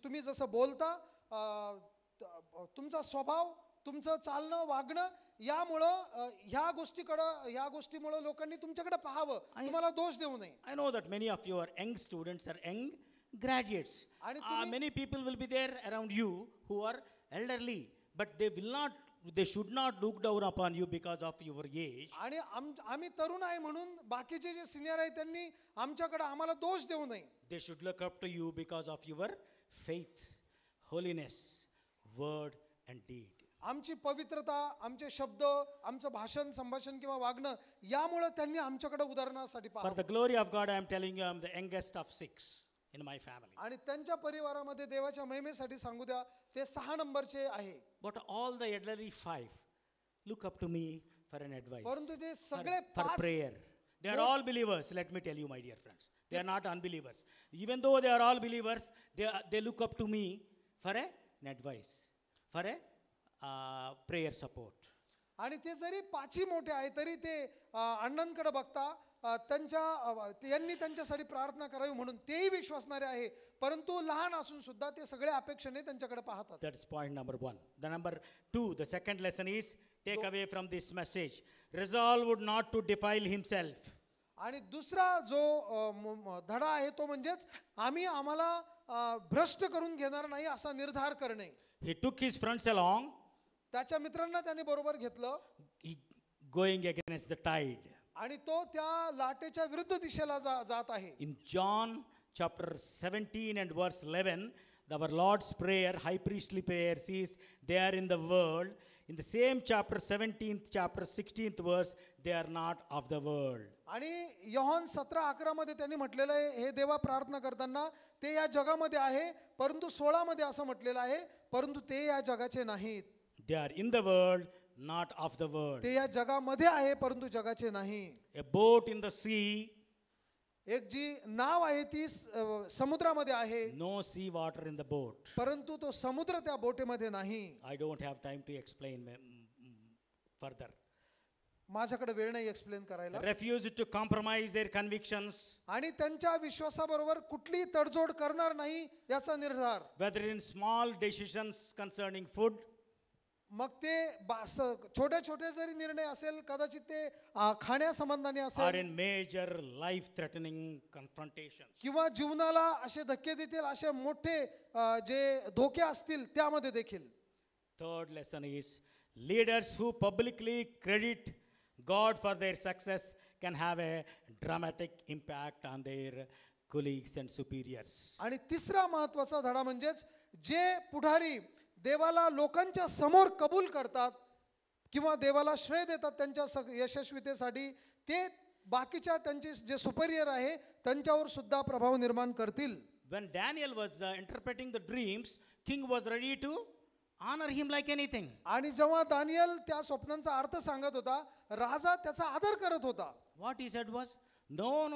तुम्ही जसं बोलता, तुमचा स्वभाव, तुमचं चालणं वागणं, यामुळं ह्या गोष्टीमुळे लोकांनी तुमच्याकडे पाहावं, तुम्हाला दोष देऊ नये. I know that many of your young students are young graduates. आणि Many people will be there around you who are elderly, but they should not look down upon you because of your age. आणि आम्ही तरुण आहे म्हणून बाकीचे जे senior आहेत त्यांनी आम्हाला दोष देऊ नये. They should look up to you because of your faith, holiness, word and deed. आमची पवित्रता, आमचे शब्द, आमचं भाषण, संभाषण किंवा वागणं, यामुळे त्यांनी आमच्याकडे उदाहरणासाठी For पाहावं. the glory of God, I am telling you, I am the youngest of 6 in my family. आणि त्यांच्या परिवारामध्ये देवाच्या महिमेसाठी सांगू द्या, ते 6 नंबरचे आहे. But all the elderly 5 look up to me for an advice, परंतु ते सगळे for 5 prayer. They are all believers. Let me tell you, my dear friends, they are not unbelievers. Even though they are all believers, they look up to me for an advice, for a prayer support. आणि ते जरी 5ही मोठे आहे तरी ते अण्णांकडे बघता, यांनी त्यांच्यासाठी प्रार्थना करावी म्हणून तेही विश्वासणारे आहे, परंतु लहान असून सुद्धा ते सगळे अपेक्षेने त्यांच्याकडे पाहतात. That's point number 1. The number 2, the second lesson is, take away from this message, resolve not to defile himself. आणि दुसरा जो धडा आहे तो म्हणजेच आम्हाला भ्रष्ट करून घेणार नाही असा निर्धार करणे. He took his friends along, त्याच्या मित्रांना त्याने बरोबर घेतलं, going against the tide. आणि तो त्या लाटेच्या विरुद्ध दिशेला जात आहे. In John chapter 17 and verse 11, our Lord's prayer, high priestly prayer, says they are in the world. In the same chapter 17th, chapter 16th verse, they are not of the world. आणि योहान 17:11 मध्ये त्यांनी म्हटलेलं आहे, हे देवा प्रार्थना करताना ते या जगामध्ये आहे, परंतु 16 मध्ये असं म्हटलेलं आहे, परंतु ते या जगाचे नाहीत. They are in the world, not of the world. ते या जगामध्ये आहे परंतु जगाचे नाही. A boat in the sea, एक जी नाव आहे ती समुद्रामध्ये आहे, no sea water in the boat. परंतु तो समुद्र त्या बोटीमध्ये नाही. I don't have time to explain further. माझ्याकडे वेळ नाही एक्सप्लेन करायला. Refused to compromise their convictions, आणि त्यांच्या विश्वासाबरोबर कुठली तडजोड करणार नाही याचा निर्धार. whether in small decisions concerning food, मग ते छोटे छोटे जरी निर्णय असेल, कदाचित ते खाण्यासंबंधाने or असेल in major life threatening confrontations. किंवा जीवनाला असे धक्के देतील असे मोठे जे धोके असतील त्यामध्ये देखील. Third lesson is, leaders who publicly credit God for their success can have a dramatic impact on their colleagues and superiors. आणि तिसरा महत्त्वाचा धडा म्हणजेच जे पुढारी देवाला लोकांच्या समोर कबूल करतात किंवा देवाला श्रेय देतात त्यांच्या यशस्वीतेसाठी, ते बाकीच्या त्यांचे जे सुपेरियर आहे त्यांच्यावर सुद्धा प्रभाव निर्माण करतील. When Daniel was interpreting the dreams, king was ready to honor him like anything. आणि जेव्हा दानियल त्या स्वप्नांचा अर्थ सांगत होता, राजा त्याचा आदर करत होता. What he said was, no.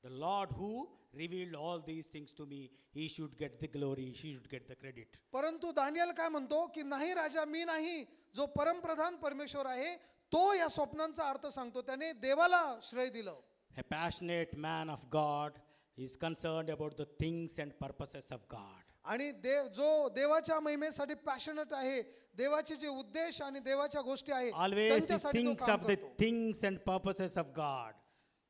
The Lord who revealed all these things to me, he should get the glory, he should get the credit. परंतु दानियल काय म्हणतो की नाही राजा, मी नाही, जो परमप्रधान परमेश्वर आहे तो या स्वप्नांचा अर्थ सांगतो, त्याने देवाला श्रेय दिलं. A passionate man of God is concerned about the things and purposes of God. आणि जो देवाच्या महिमेसाठी पॅशनेट आहे, देवाचे जे उद्देश आणि देवाच्या गोष्टी आहेत Always he त्यांच्यासाठी तो thinks काम of the करतो. things and purposes of God.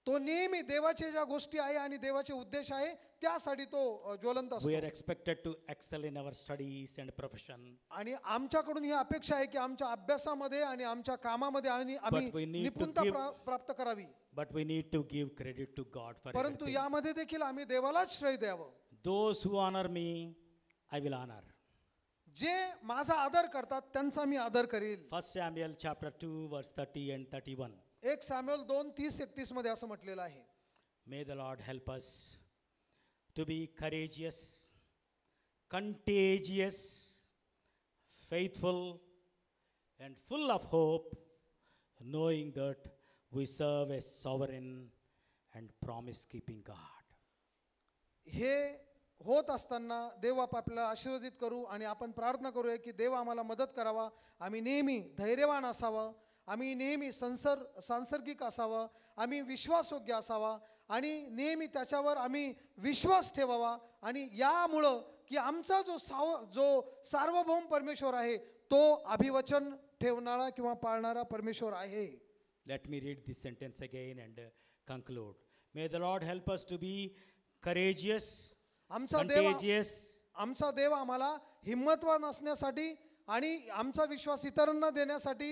तो नेहमी देवाचे ज्या गोष्टी आहे आणि देवाचे उद्देश आहे त्यासाठी तो ज्वलंत We असतो. are expected to excel in our studies and profession. आणि आमच्याकडून ही अपेक्षा आहे की आमच्या अभ्यासामध्ये आणि आमच्या कामामध्ये आम्ही But we need to निपुणता give- प्राप्त करावी. But we need to give credit to God for परंतु everything. यामध्ये देखील आम्ही देवालाच श्रेय द्यावं. Those who honor me, I will honor. जे माझा आदर करतात त्यांचा मी आदर करील. 1 Samuel chapter 2 verse 30 and 31. 1 Samuel 2:30-31 मध्ये असं म्हटलेलं आहे. May the Lord help us to be courageous, contagious, faithful, and full of hope, knowing that We serve a sovereign and promise-keeping God. हे होत असताना देव आपल्याला आशीर्वादित करू आणि आपण प्रार्थना करूया की देव आम्हाला मदत करावा. आम्ही नेहमी धैर्यवान असावं, आम्ही नेहमी सांसर्गिक असावं, आम्ही विश्वासयोग्य असावा आणि नेहमी त्याच्यावर आम्ही विश्वास ठेवावा. आणि यामुळं की आमचा जो सार्वभौम परमेश्वर आहे तो अभिवचन ठेवणारा किंवा पाळणारा परमेश्वर आहे. Let me read this sentence again and conclude. May the Lord help us to be courageous, contagious, आमचा देव आम्हाला हिम्मतवान असण्यासाठी आणि आमचा विश्वास इतरांना देण्यासाठी,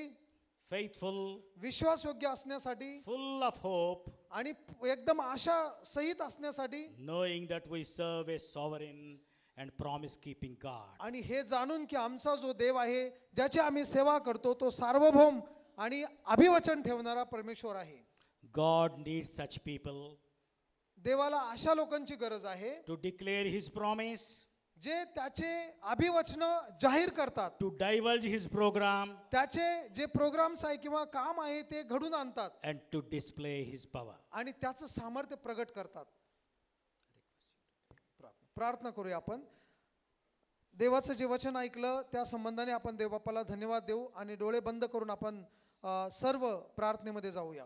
faithful, विश्वासयोग्य असण्यासाठी full of hope, आणि एकदम आशा सहित असण्यासाठी, knowing that we serve a sovereign and promise-keeping God. आणि हे जाणून की आमचा जो देव आहे ज्याची आम्ही सेवा करतो तो सार्वभौम आणि अभिवचन ठेवणारा परमेश्वर आहे. God needs such people देवाला अशा लोकांची गरज आहे to declare His promise, जे त्याचे अभिवचन जाहीर करतात, to divulge His program, त्याचे जे प्रोग्राम्स आहे किंवा काम आहे ते घडून आणतात and to display His power. आणि त्याचं सामर्थ्य प्रगट करतात. प्रार्थना करूया आपण. देवाचं जे वचन ऐकलं त्या संबंधाने आपण देवबापाला धन्यवाद देऊ आणि डोळे बंद करून आपण सर्व प्रार्थनेमध्ये जाऊया.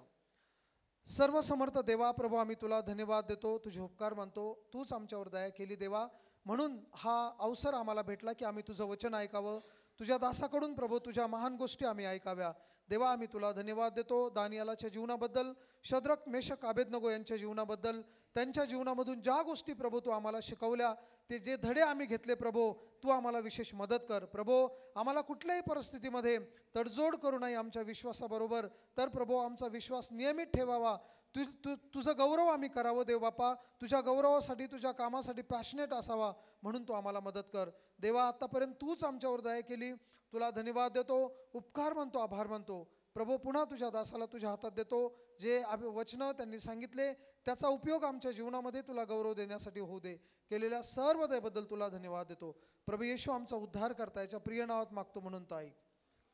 सर्व समर्थ देवा, प्रभू आम्ही तुला धन्यवाद देतो, तुझे उपकार मानतो. तूच आमच्यावर दया केली देवा, म्हणून हा अवसर आम्हाला भेटला की आम्ही तुझं वचन ऐकावं. तुझ्या दासाकडून प्रभू तुझ्या महान गोष्टी आम्ही ऐकाव्या. देवा आम्ही तुला धन्यवाद देतो दानियालाच्या जीवनाबद्दल, शद्रक मेशक अबेदनगो यांच्या जीवनाबद्दल. त्यांच्या जीवनामधून ज्या गोष्टी प्रभू तू आम्हाला शिकवल्या, ते जे धडे आम्ही घेतले प्रभू, तू आम्हाला विशेष मदत कर प्रभू. आम्हाला कुठल्याही परिस्थितीमध्ये तडजोड करू नये आमच्या विश्वासाबरोबर, तर प्रभू आमचा विश्वास नियमित ठेवावा. तुझं गौरव आम्ही करावं देव बापा, तुझ्या गौरवासाठी तुझ्या कामासाठी पॅशनेट असावा, म्हणून तू आम्हाला मदत कर देवा. आत्तापर्यंत तूच आमच्यावर दया केली, तुला धन्यवाद देतो, उपकार मानतो, आभार मानतो प्रभू. पुन्हा तुझ्या दासाला तुझ्या हातात देतो. जे वचनं त्यांनी सांगितले त्याचा उपयोग आमच्या जीवनामध्ये तुला गौरव देण्यासाठी होऊ दे. केलेल्या सर्व दयेबद्दल तुला धन्यवाद देतो प्रभू. येशू आमचा उद्धार करता याच्या प्रिय नावात मागतो म्हणून ताई,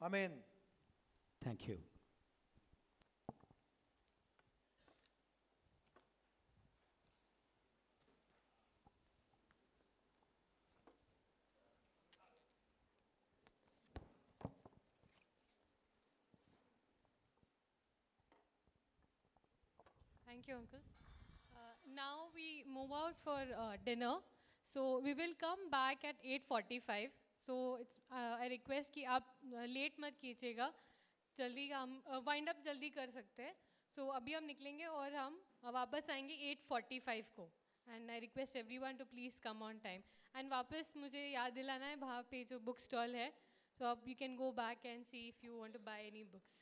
आमेन. Thank you. Thank you, Uncle. Now we move out for dinner. So we will come back at 8:45. So it's, I request कि आप late मत कीजिएगा, जल्दी हम wind up जल्दी कर सकते हैं. So अभी हम निकलेंगे और हम वापस आएंगे 8:45 को. And I request everyone to please come on time. And वापस मुझे याद दिलाना है वहाँ पे जो book stall है. So आप you can go back and see if you want to buy any books.